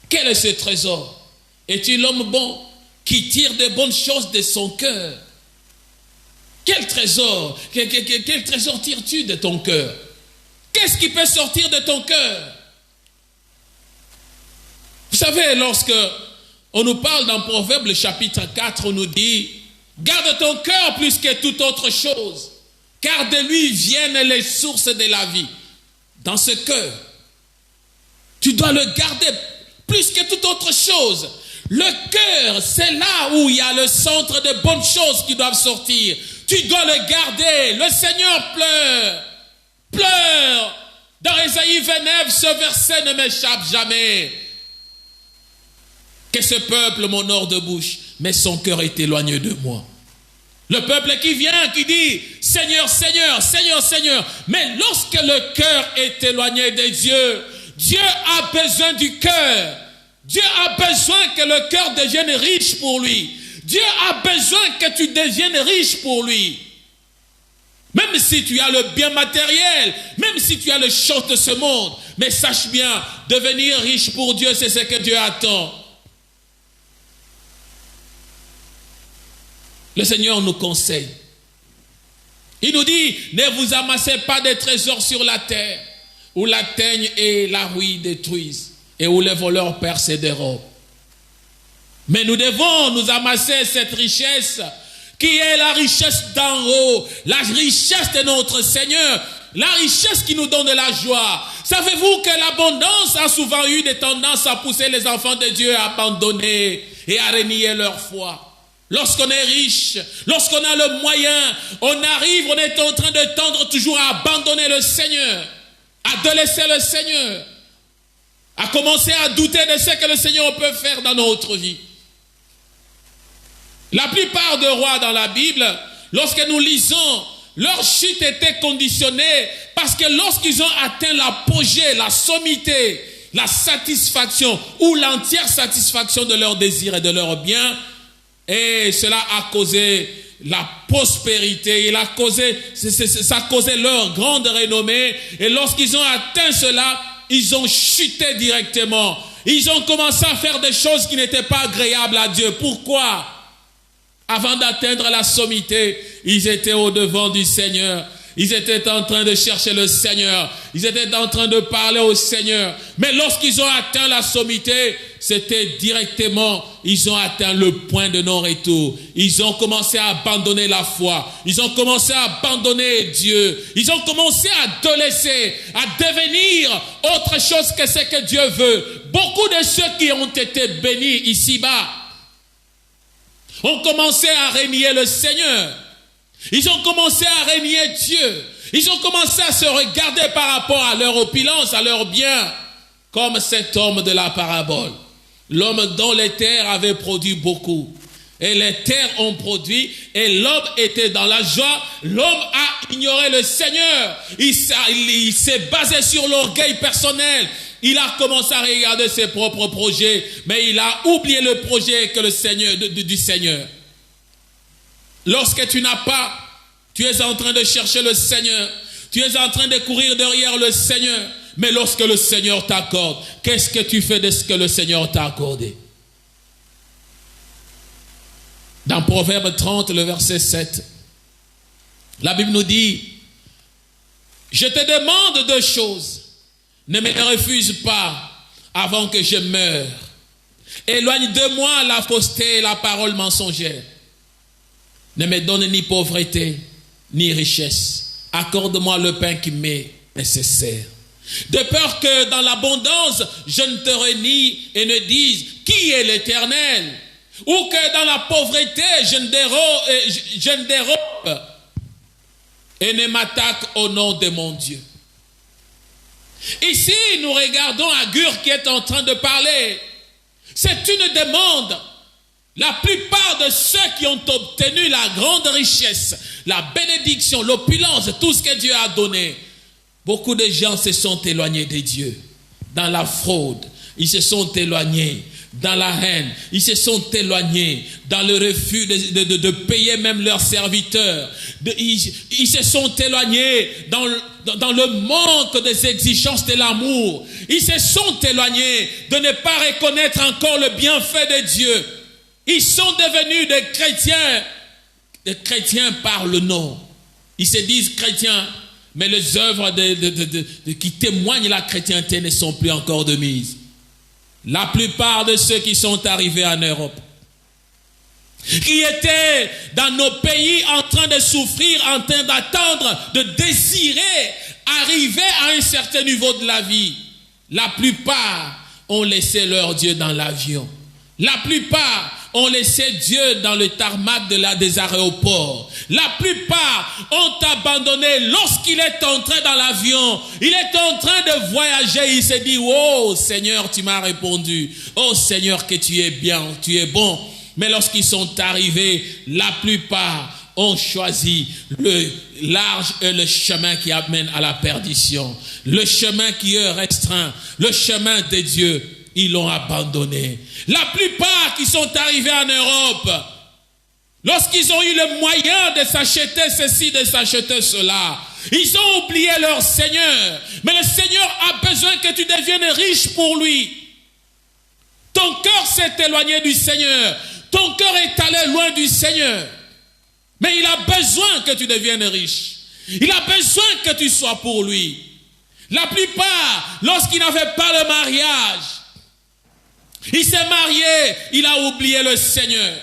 Quel est ce trésor? Es-tu l'homme bon? qui tire de bonnes choses de son cœur. Quel trésor tires-tu de ton cœur? Qu'est-ce qui peut sortir de ton cœur? Vous savez, lorsque on nous parle dans Proverbe, le chapitre 4, on nous dit « Garde ton cœur plus que toute autre chose, car de lui viennent les sources de la vie. » Dans ce cœur, tu dois le garder plus que toute autre chose. Le cœur, c'est là où il y a le centre de bonnes choses qui doivent sortir. Tu dois le garder. Le Seigneur pleure. Dans Ésaïe 29, ce verset ne m'échappe jamais. Que ce peuple m'honore de bouche, mais son cœur est éloigné de moi. Le peuple qui vient, qui dit « Seigneur, Seigneur, Seigneur, Seigneur ». Mais lorsque le cœur est éloigné de Dieu, Dieu a besoin du cœur. Dieu a besoin que le cœur devienne riche pour lui. Dieu a besoin que tu deviennes riche pour lui. Même si tu as le bien matériel, même si tu as les choses de ce monde, mais sache bien, devenir riche pour Dieu, c'est ce que Dieu attend. Le Seigneur nous conseille. Il nous dit, ne vous amassez pas des trésors sur la terre, où la teigne et la rouille détruisent, et où les voleurs percent et dérobent. Mais nous devons nous amasser cette richesse, qui est la richesse d'en haut, la richesse de notre Seigneur, la richesse qui nous donne de la joie. Savez-vous que l'abondance a souvent eu des tendances à pousser les enfants de Dieu à abandonner et à renier leur foi? Lorsqu'on est riche, lorsqu'on a le moyen, on est en train de tendre toujours à abandonner le Seigneur, à délaisser le Seigneur, à commencer à douter de ce que le Seigneur peut faire dans notre vie. La plupart des rois dans la Bible, lorsque nous lisons, leur chute était conditionnée parce que lorsqu'ils ont atteint l'apogée, la sommité, la satisfaction ou l'entière satisfaction de leurs désirs et de leurs biens, et cela a causé la prospérité, ça a causé leur grande renommée. Et lorsqu'ils ont atteint cela, ils ont chuté directement. Ils ont commencé à faire des choses qui n'étaient pas agréables à Dieu. Pourquoi? Avant d'atteindre la sommité, ils étaient au-devant du Seigneur. Ils étaient en train de chercher le Seigneur. Ils étaient en train de parler au Seigneur. Mais lorsqu'ils ont atteint la sommité, c'était directement, ils ont atteint le point de non-retour. Ils ont commencé à abandonner la foi. Ils ont commencé à abandonner Dieu. Ils ont commencé à délaisser, à devenir autre chose que ce que Dieu veut. Beaucoup de ceux qui ont été bénis ici-bas ont commencé à renier le Seigneur. Ils ont commencé à renier Dieu. Ils ont commencé à se regarder par rapport à leur opulence, à leurs biens, comme cet homme de la parabole. L'homme dont les terres avaient produit beaucoup. Et les terres ont produit, et l'homme était dans la joie. L'homme a ignoré le Seigneur. Il s'est basé sur l'orgueil personnel. Il a commencé à regarder ses propres projets, mais il a oublié le projet que le Seigneur, du Seigneur. Lorsque tu n'as pas, tu es en train de chercher le Seigneur. Tu es en train de courir derrière le Seigneur. Mais lorsque le Seigneur t'accorde, qu'est-ce que tu fais de ce que le Seigneur t'a accordé? Dans Proverbe 30, le verset 7, la Bible nous dit, « Je te demande deux choses. Ne me refuse pas avant que je meure. Éloigne de moi la fausseté et la parole mensongère. Ne me donne ni pauvreté, ni richesse. Accorde-moi le pain qui m'est nécessaire. De peur que dans l'abondance, je ne te renie et ne dise qui est l'Éternel. Ou que dans la pauvreté, je ne dérobe et ne m'attaque au nom de mon Dieu. » Ici, nous regardons Agur qui est en train de parler. C'est une demande. La plupart de ceux qui ont obtenu la grande richesse, la bénédiction, l'opulence, tout ce que Dieu a donné, beaucoup de gens se sont éloignés de Dieu. Dans la fraude, ils se sont éloignés. Dans la haine, ils se sont éloignés. Dans le refus de payer même leurs serviteurs. Ils se sont éloignés dans le manque des exigences de l'amour. Ils se sont éloignés de ne pas reconnaître encore le bienfait de Dieu. Ils sont devenus des chrétiens par le nom. Ils se disent chrétiens, mais les œuvres qui témoignent la chrétienté ne sont plus encore de mise. La plupart de ceux qui sont arrivés en Europe, qui étaient dans nos pays en train de souffrir, en train d'attendre, de désirer arriver à un certain niveau de la vie, la plupart ont laissé leur Dieu dans l'avion. La plupart ont laissé Dieu dans le tarmac des aéroports. La plupart ont abandonné lorsqu'il est entré dans l'avion. Il est en train de voyager. Il s'est dit, oh Seigneur, tu m'as répondu. Oh Seigneur, que tu es bien, tu es bon. Mais lorsqu'ils sont arrivés, la plupart ont choisi le large et le chemin qui amène à la perdition. Le chemin qui est restreint, le chemin de Dieu. Ils l'ont abandonné. La plupart qui sont arrivés en Europe, lorsqu'ils ont eu le moyen de s'acheter ceci, de s'acheter cela, ils ont oublié leur Seigneur. Mais le Seigneur a besoin que tu deviennes riche pour lui. Ton cœur s'est éloigné du Seigneur. Ton cœur est allé loin du Seigneur. Mais il a besoin que tu deviennes riche. Il a besoin que tu sois pour lui. La plupart, lorsqu'ils n'avaient pas le mariage, il s'est marié, il a oublié le Seigneur.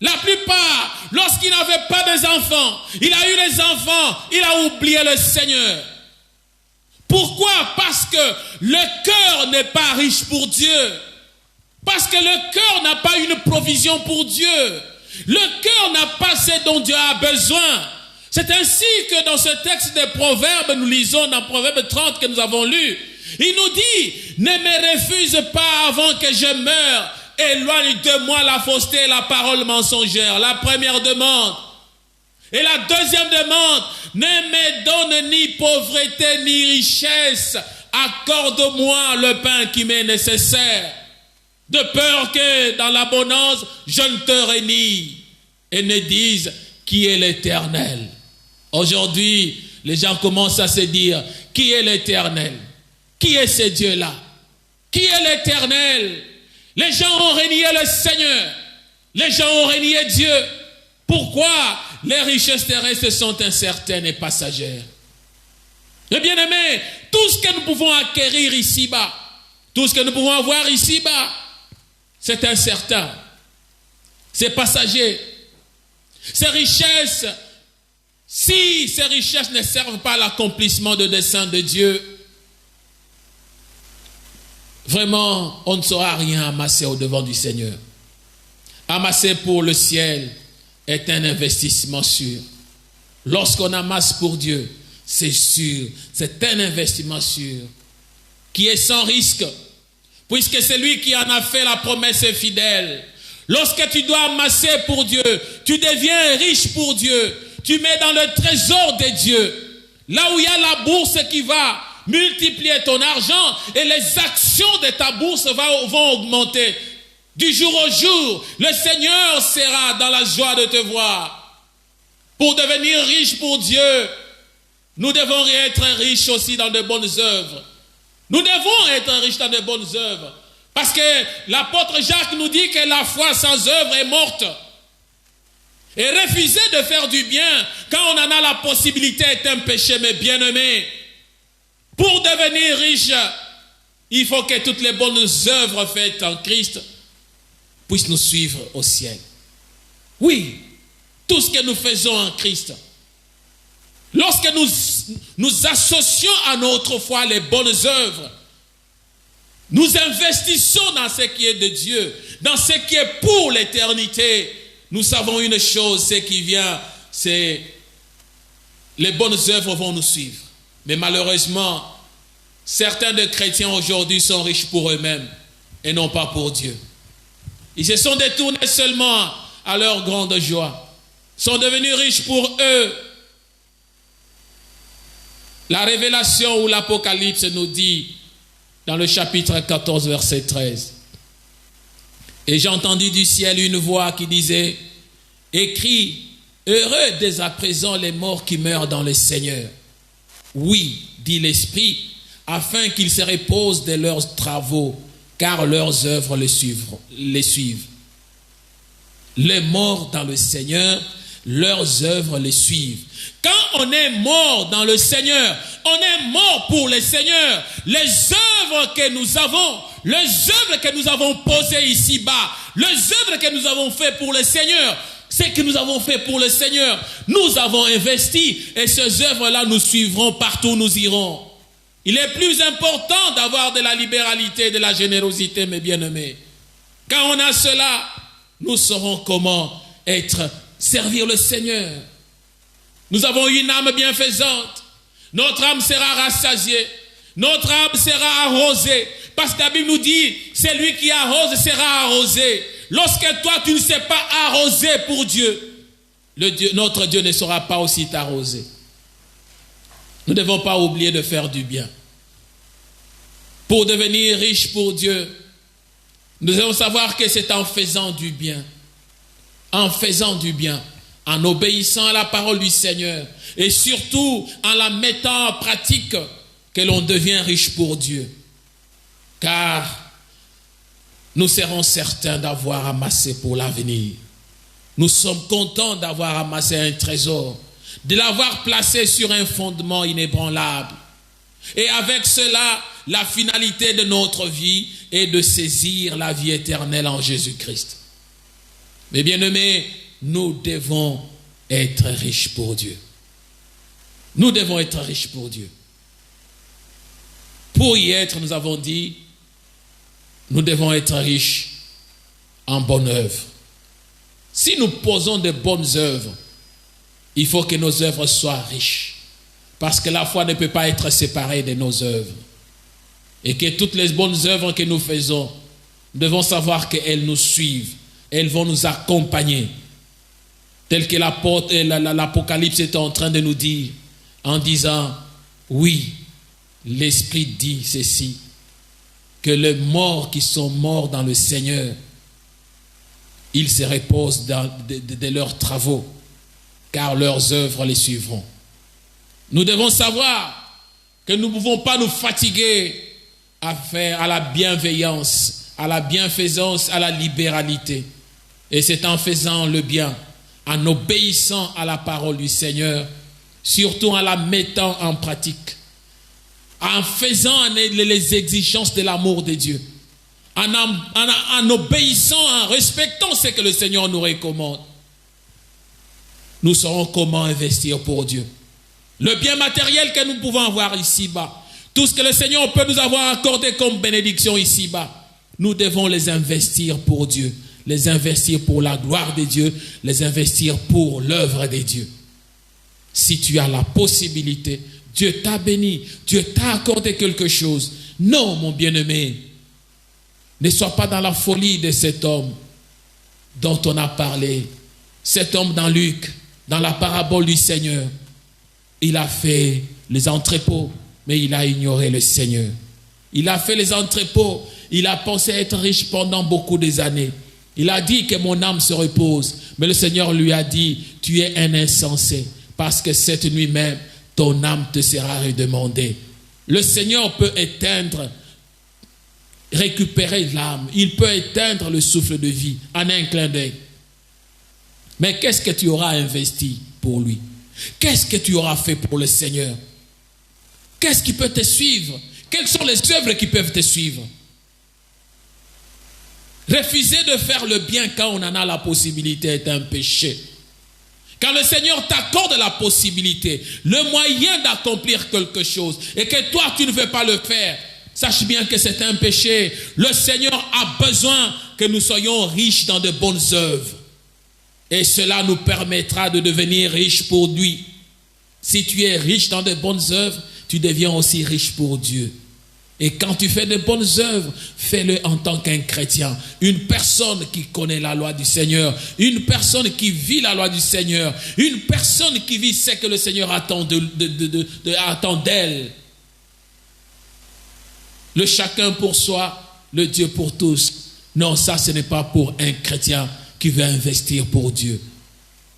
La plupart, lorsqu'il n'avait pas des enfants, il a eu les enfants, il a oublié le Seigneur. Pourquoi? Parce que le cœur n'est pas riche pour Dieu. Parce que le cœur n'a pas une provision pour Dieu. Le cœur n'a pas ce dont Dieu a besoin. C'est ainsi que dans ce texte des Proverbes, nous lisons dans Proverbe 30 que nous avons lu, il nous dit, ne me refuse pas avant que je meure, éloigne de moi la fausseté et la parole mensongère. La première demande. Et la deuxième demande, ne me donne ni pauvreté ni richesse, accorde-moi le pain qui m'est nécessaire, de peur que dans l'abondance, je ne te renie et ne dise qui est l'Éternel. Aujourd'hui, les gens commencent à se dire, qui est l'Éternel? Qui est ce Dieu-là? Qui est l'Éternel? Les gens ont renié le Seigneur. Les gens ont renié Dieu. Pourquoi? Les richesses terrestres sont incertaines et passagères. Mais bien aimé, tout ce que nous pouvons acquérir ici-bas, tout ce que nous pouvons avoir ici-bas, c'est incertain. C'est passager. Ces richesses, si ces richesses ne servent pas à l'accomplissement de dessein de Dieu, vraiment, on ne saura rien amasser au-devant du Seigneur. Amasser pour le ciel est un investissement sûr. Lorsqu'on amasse pour Dieu, c'est sûr, c'est un investissement sûr, qui est sans risque, puisque c'est lui qui en a fait la promesse fidèle. Lorsque tu dois amasser pour Dieu, tu deviens riche pour Dieu, tu mets dans le trésor de Dieu, là où il y a la bourse qui va multiplier ton argent et les actions de ta bourse vont augmenter. Du jour au jour, le Seigneur sera dans la joie de te voir. Pour devenir riche pour Dieu, nous devons être riches aussi dans de bonnes œuvres. Nous devons être riches dans de bonnes œuvres. Parce que l'apôtre Jacques nous dit que la foi sans œuvre est morte. Et refuser de faire du bien quand on en a la possibilité est un péché, mes bien-aimés. Pour devenir riche, il faut que toutes les bonnes œuvres faites en Christ puissent nous suivre au ciel. Oui, tout ce que nous faisons en Christ, lorsque nous associons à notre foi les bonnes œuvres, nous investissons dans ce qui est de Dieu, dans ce qui est pour l'éternité. Nous savons une chose, ce qui vient, c'est les bonnes œuvres vont nous suivre. Mais malheureusement, certains des chrétiens aujourd'hui sont riches pour eux-mêmes et non pas pour Dieu. Ils se sont détournés seulement à leur grande joie. Ils sont devenus riches pour eux. La révélation ou l'Apocalypse nous dit dans le chapitre 14, verset 13. Et j'ai entendu du ciel une voix qui disait, écris, heureux dès à présent les morts qui meurent dans le Seigneur. Oui, dit l'Esprit, afin qu'ils se reposent de leurs travaux, car leurs œuvres les suivent. Les morts dans le Seigneur, leurs œuvres les suivent. Quand on est mort dans le Seigneur, on est mort pour le Seigneur. Les œuvres que nous avons, les œuvres que nous avons posées ici-bas, les œuvres que nous avons faites pour le Seigneur, ce que nous avons fait pour le Seigneur, nous avons investi et ces œuvres-là nous suivront partout où nous irons. Il est plus important d'avoir de la libéralité, de la générosité, mes bien-aimés. Quand on a cela, nous saurons comment servir le Seigneur. Nous avons une âme bienfaisante. Notre âme sera rassasiée. Notre âme sera arrosée. Parce que la Bible nous dit, celui qui arrose sera arrosé. Lorsque toi, tu ne sais pas arroser pour Dieu, notre Dieu ne saura pas aussi t'arroser. Nous ne devons pas oublier de faire du bien. Pour devenir riche pour Dieu, nous devons savoir que c'est en faisant du bien. En faisant du bien, en obéissant à la parole du Seigneur et surtout en la mettant en pratique que l'on devient riche pour Dieu. Car nous serons certains d'avoir amassé pour l'avenir. Nous sommes contents d'avoir amassé un trésor, de l'avoir placé sur un fondement inébranlable. Et avec cela, la finalité de notre vie est de saisir la vie éternelle en Jésus-Christ. Mais bien-aimés, nous devons être riches pour Dieu. Nous devons être riches pour Dieu. Pour y être, nous avons dit, nous devons être riches en bonnes œuvres. Si nous posons de bonnes œuvres, il faut que nos œuvres soient riches. Parce que la foi ne peut pas être séparée de nos œuvres. Et que toutes les bonnes œuvres que nous faisons, nous devons savoir qu'elles nous suivent. Elles vont nous accompagner. Tel que l'Apocalypse est en train de nous dire, en disant, oui, l'Esprit dit ceci, que les morts qui sont morts dans le Seigneur, ils se reposent de leurs travaux, car leurs œuvres les suivront. Nous devons savoir que nous ne pouvons pas nous fatiguer à la bienveillance, à la bienfaisance, à la libéralité. Et c'est en faisant le bien, en obéissant à la parole du Seigneur, surtout en la mettant en pratique, en faisant les exigences de l'amour de Dieu, en obéissant, en respectant ce que le Seigneur nous recommande, nous saurons comment investir pour Dieu. Le bien matériel que nous pouvons avoir ici-bas, tout ce que le Seigneur peut nous avoir accordé comme bénédiction ici-bas, nous devons les investir pour Dieu, les investir pour la gloire de Dieu, les investir pour l'œuvre de Dieu. Si tu as la possibilité, Dieu t'a béni, Dieu t'a accordé quelque chose. Non, mon bien-aimé, ne sois pas dans la folie de cet homme dont on a parlé. Cet homme dans Luc, dans la parabole du Seigneur, il a fait les entrepôts, mais il a ignoré le Seigneur. Il a fait les entrepôts, il a pensé être riche pendant beaucoup d'années. Il a dit que mon âme se repose, mais le Seigneur lui a dit, tu es un insensé, parce que cette nuit même, ton âme te sera redemandée. Le Seigneur peut récupérer l'âme, il peut éteindre le souffle de vie en un clin d'œil. Mais qu'est-ce que tu auras investi pour lui? Qu'est-ce que tu auras fait pour le Seigneur? Qu'est-ce qui peut te suivre? Quelles sont les œuvres qui peuvent te suivre? Refuser de faire le bien quand on en a la possibilité est un péché. Quand le Seigneur t'accorde la possibilité, le moyen d'accomplir quelque chose, et que toi tu ne veux pas le faire, sache bien que c'est un péché. Le Seigneur a besoin que nous soyons riches dans de bonnes œuvres. Et cela nous permettra de devenir riches pour lui. Si tu es riche dans de bonnes œuvres, tu deviens aussi riche pour Dieu. Et quand tu fais de bonnes œuvres, fais-le en tant qu'un chrétien. Une personne qui connaît la loi du Seigneur. Une personne qui vit la loi du Seigneur. Une personne qui vit ce que le Seigneur attend d'elle. Le chacun pour soi, le Dieu pour tous. Non, ça ce n'est pas pour un chrétien qui veut investir pour Dieu.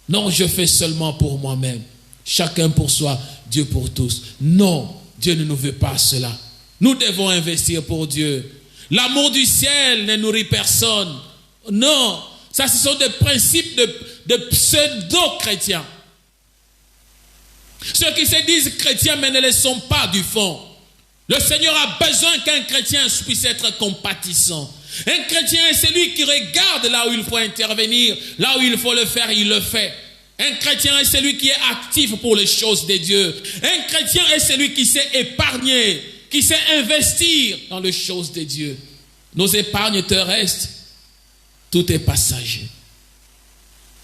Non, je fais seulement pour moi-même. Chacun pour soi, Dieu pour tous. Non, Dieu ne nous veut pas cela. Nous devons investir pour Dieu. L'amour du ciel ne nourrit personne. Non, Ça, ce sont des principes de pseudo-chrétiens. Ceux qui se disent chrétiens mais ne le sont pas du fond. Le Seigneur a besoin qu'un chrétien puisse être compatissant. Un chrétien est celui qui regarde là où il faut intervenir, là où il faut le faire, il le fait. Un chrétien est celui qui est actif pour les choses de Dieu. Un chrétien est celui qui sait épargner, qui sait investir dans les choses de Dieu. Nos épargnes terrestres, tout est passager.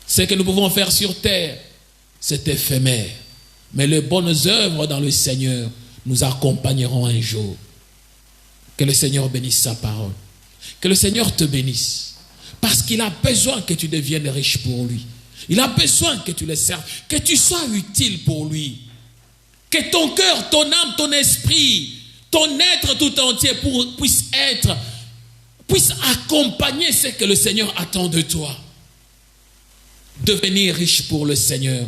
Ce que nous pouvons faire sur terre, c'est éphémère. Mais les bonnes œuvres dans le Seigneur nous accompagneront un jour. Que le Seigneur bénisse sa parole. Que le Seigneur te bénisse. Parce qu'il a besoin que tu deviennes riche pour lui. Il a besoin que tu le serves, que tu sois utile pour lui. Que ton cœur, ton âme, ton esprit, ton être tout entier puisse accompagner ce que le Seigneur attend de toi. Devenir riche pour le Seigneur,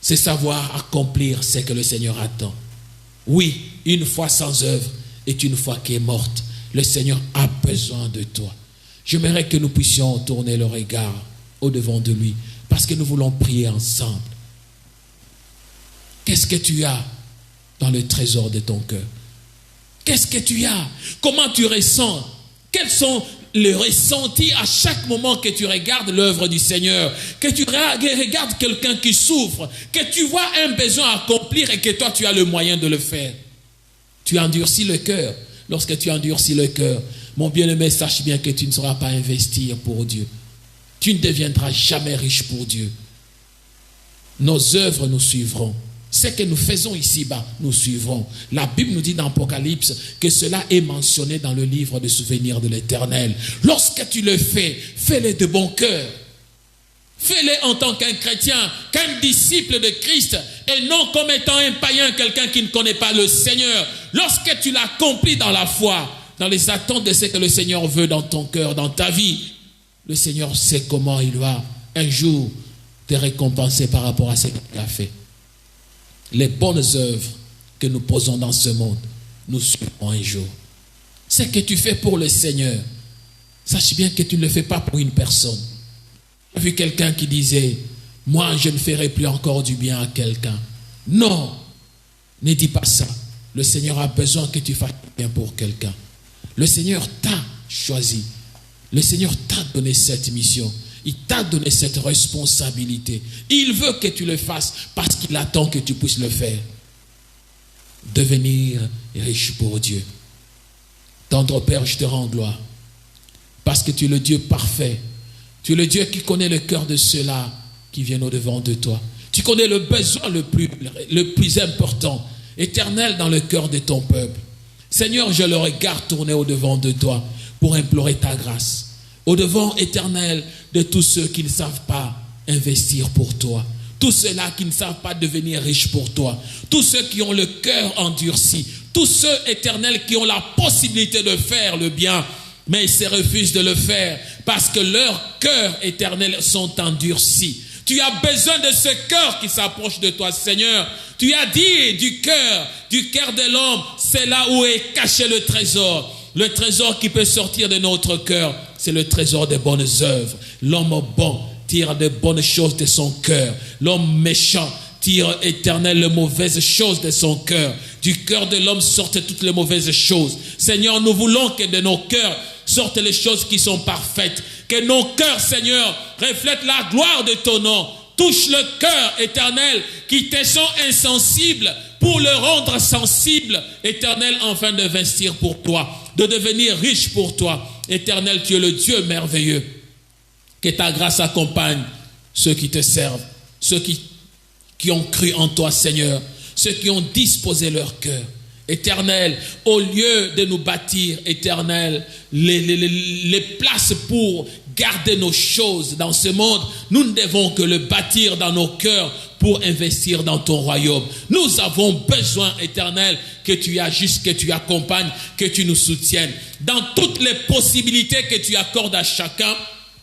c'est savoir accomplir ce que le Seigneur attend. Oui, une foi sans œuvre est une foi qui est morte. Le Seigneur a besoin de toi. J'aimerais que nous puissions tourner le regard au-devant de lui, parce que nous voulons prier ensemble. Qu'est-ce que tu as dans le trésor de ton cœur? Qu'est-ce que tu as? Comment tu ressens? Quels sont les ressentis à chaque moment que tu regardes l'œuvre du Seigneur, que tu regardes quelqu'un qui souffre, que tu vois un besoin à accomplir et que toi tu as le moyen de le faire? Tu endurcis le cœur. Lorsque tu endurcis le cœur, mon bien-aimé, sache bien que tu ne sauras pas investir pour Dieu. Tu ne deviendras jamais riche pour Dieu. Nos œuvres nous suivront. Ce que nous faisons ici-bas, nous suivrons. La Bible nous dit dans Apocalypse que cela est mentionné dans le livre de souvenirs de l'Éternel. Lorsque tu le fais, fais-le de bon cœur. Fais-le en tant qu'un chrétien, qu'un disciple de Christ, et non comme étant un païen, quelqu'un qui ne connaît pas le Seigneur. Lorsque tu l'accomplis dans la foi, dans les attentes de ce que le Seigneur veut dans ton cœur, dans ta vie, le Seigneur sait comment il va un jour te récompenser par rapport à ce qu'il a fait. Les bonnes œuvres que nous posons dans ce monde, nous suivrons un jour. Ce que tu fais pour le Seigneur, sache bien que tu ne le fais pas pour une personne. J'ai vu quelqu'un qui disait, moi je ne ferai plus encore du bien à quelqu'un. Non, ne dis pas ça. Le Seigneur a besoin que tu fasses du bien pour quelqu'un. Le Seigneur t'a choisi. Le Seigneur t'a donné cette mission. Il t'a donné cette responsabilité. Il veut que tu le fasses parce qu'il attend que tu puisses le faire. Devenir riche pour Dieu. Tendre Père, je te rends gloire. Parce que tu es le Dieu parfait. Tu es le Dieu qui connaît le cœur de ceux-là qui viennent au-devant de toi. Tu connais le besoin le plus important, éternel dans le cœur de ton peuple. Seigneur, je le regarde tourner au-devant de toi pour implorer ta grâce. Au-devant éternel de tous ceux qui ne savent pas investir pour toi. Tous ceux-là qui ne savent pas devenir riches pour toi. Tous ceux qui ont le cœur endurci. Tous ceux éternels qui ont la possibilité de faire le bien, mais ils se refusent de le faire parce que leurs cœurs éternels sont endurcis. Tu as besoin de ce cœur qui s'approche de toi, Seigneur. Tu as dit du cœur de l'homme, c'est là où est caché le trésor. Le trésor qui peut sortir de notre cœur, c'est le trésor des bonnes œuvres. L'homme bon tire de bonnes choses de son cœur. L'homme méchant tire éternel les mauvaises choses de son cœur. Du cœur de l'homme sortent toutes les mauvaises choses. Seigneur, nous voulons que de nos cœurs sortent les choses qui sont parfaites. Que nos cœurs, Seigneur, reflètent la gloire de ton nom. Touche le cœur éternel qui te sont insensibles pour le rendre sensible, éternel, afin d'investir pour toi, de devenir riche pour toi. Éternel, tu es le Dieu merveilleux. Que ta grâce accompagne ceux qui te servent, ceux qui ont cru en toi, Seigneur, ceux qui ont disposé leur cœur. Éternel, au lieu de nous bâtir, éternel, les places pour garder nos choses dans ce monde, nous ne devons que le bâtir dans nos cœurs pour investir dans ton royaume. Nous avons besoin, éternel, que tu agisses, que tu accompagnes, que tu nous soutiennes. Dans toutes les possibilités que tu accordes à chacun,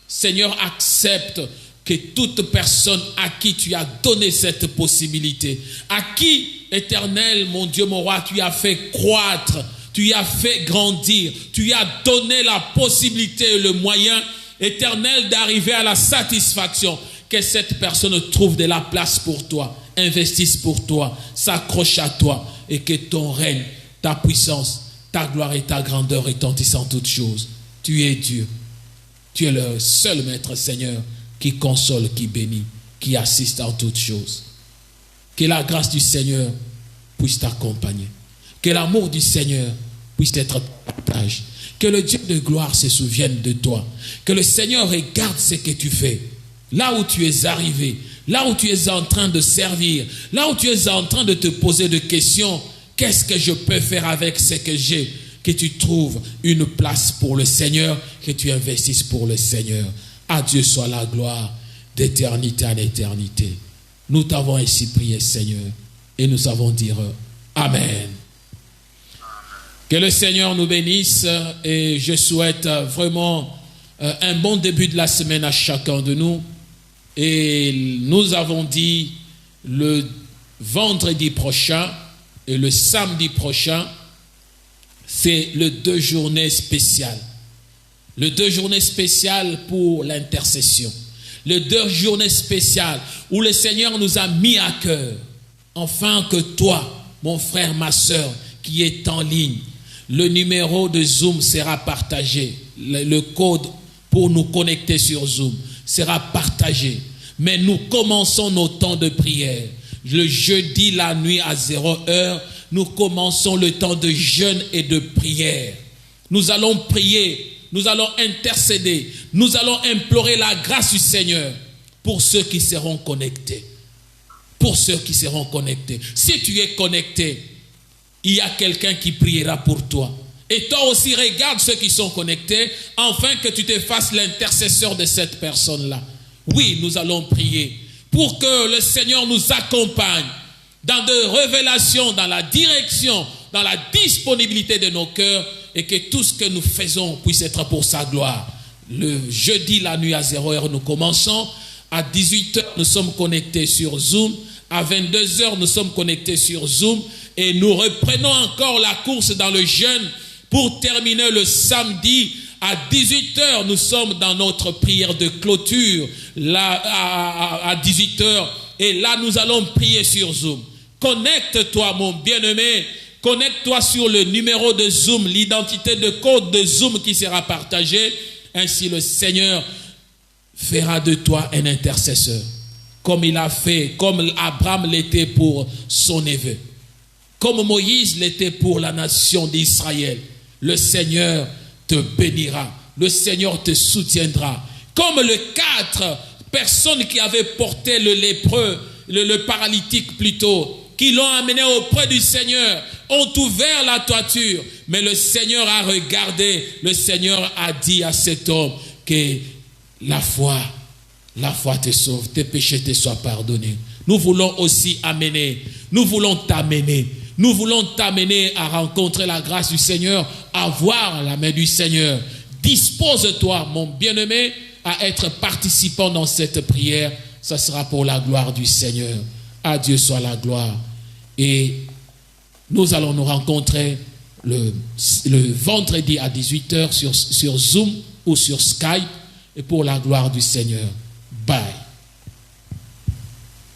Seigneur, accepte que toute personne à qui tu as donné cette possibilité, à qui, éternel, mon Dieu, mon roi, tu as fait croître, tu as fait grandir, tu as donné la possibilité et le moyen éternel, d'arriver à la satisfaction, que cette personne trouve de la place pour toi, investisse pour toi, s'accroche à toi, et que ton règne, ta puissance, ta gloire et ta grandeur retentissent en toutes choses. Tu es Dieu. Tu es le seul Maître Seigneur qui console, qui bénit, qui assiste en toutes choses. Que la grâce du Seigneur puisse t'accompagner. Que l'amour du Seigneur puisse être partage. Que le Dieu de gloire se souvienne de toi. Que le Seigneur regarde ce que tu fais. Là où tu es arrivé, là où tu es en train de servir, là où tu es en train de te poser des questions, qu'est-ce que je peux faire avec ce que j'ai? Que tu trouves une place pour le Seigneur, que tu investisses pour le Seigneur. À Dieu soit la gloire d'éternité en éternité. Nous t'avons ainsi prié, Seigneur, et nous avons dit Amen. Que le Seigneur nous bénisse, et je souhaite vraiment un bon début de la semaine à chacun de nous. Et nous avons dit le vendredi prochain et le samedi prochain, c'est le 2 journées spéciales. Le 2 journées spéciales pour l'intercession. Le 2 journées spéciales où le Seigneur nous a mis à cœur, afin que toi, mon frère, ma soeur, qui est en ligne, le numéro de Zoom sera partagé. Le code pour nous connecter sur Zoom sera partagé. Mais nous commençons nos temps de prière. Le jeudi, la nuit à 0h, nous commençons le temps de jeûne et de prière. Nous allons prier, nous allons intercéder, nous allons implorer la grâce du Seigneur pour ceux qui seront connectés. Pour ceux qui seront connectés. Si tu es connecté, il y a quelqu'un qui priera pour toi. Et toi aussi, regarde ceux qui sont connectés, afin que tu te fasses l'intercesseur de cette personne-là. Oui, nous allons prier pour que le Seigneur nous accompagne dans de révélations, dans la direction, dans la disponibilité de nos cœurs, et que tout ce que nous faisons puisse être pour sa gloire. Le jeudi, la nuit à 0h, nous commençons. À 18h, nous sommes connectés sur Zoom. À 22h, nous sommes connectés sur Zoom. Et nous reprenons encore la course dans le jeûne pour terminer le samedi. À 18h, nous sommes dans notre prière de clôture. Là, à 18h. Et là, nous allons prier sur Zoom. Connecte-toi, mon bien-aimé. Connecte-toi sur le numéro de Zoom, l'identité de code de Zoom qui sera partagée. Ainsi, le Seigneur fera de toi un intercesseur. Comme il a fait, comme Abraham l'était pour son neveu. Comme Moïse l'était pour la nation d'Israël. Le Seigneur te bénira. Le Seigneur te soutiendra. Comme les 4 personnes qui avaient porté le lépreux, le paralytique plutôt, qui l'ont amené auprès du Seigneur, ont ouvert la toiture. Mais le Seigneur a regardé, le Seigneur a dit à cet homme que la foi te sauve, tes péchés te soient pardonnés. Nous voulons aussi amener, nous voulons t'amener à rencontrer la grâce du Seigneur, à voir la main du Seigneur. Dispose-toi, mon bien-aimé, à être participant dans cette prière. Ça sera pour la gloire du Seigneur. À Dieu soit la gloire. Et nous allons nous rencontrer le vendredi à 18h sur Zoom ou sur Skype, et pour la gloire du Seigneur. Bye.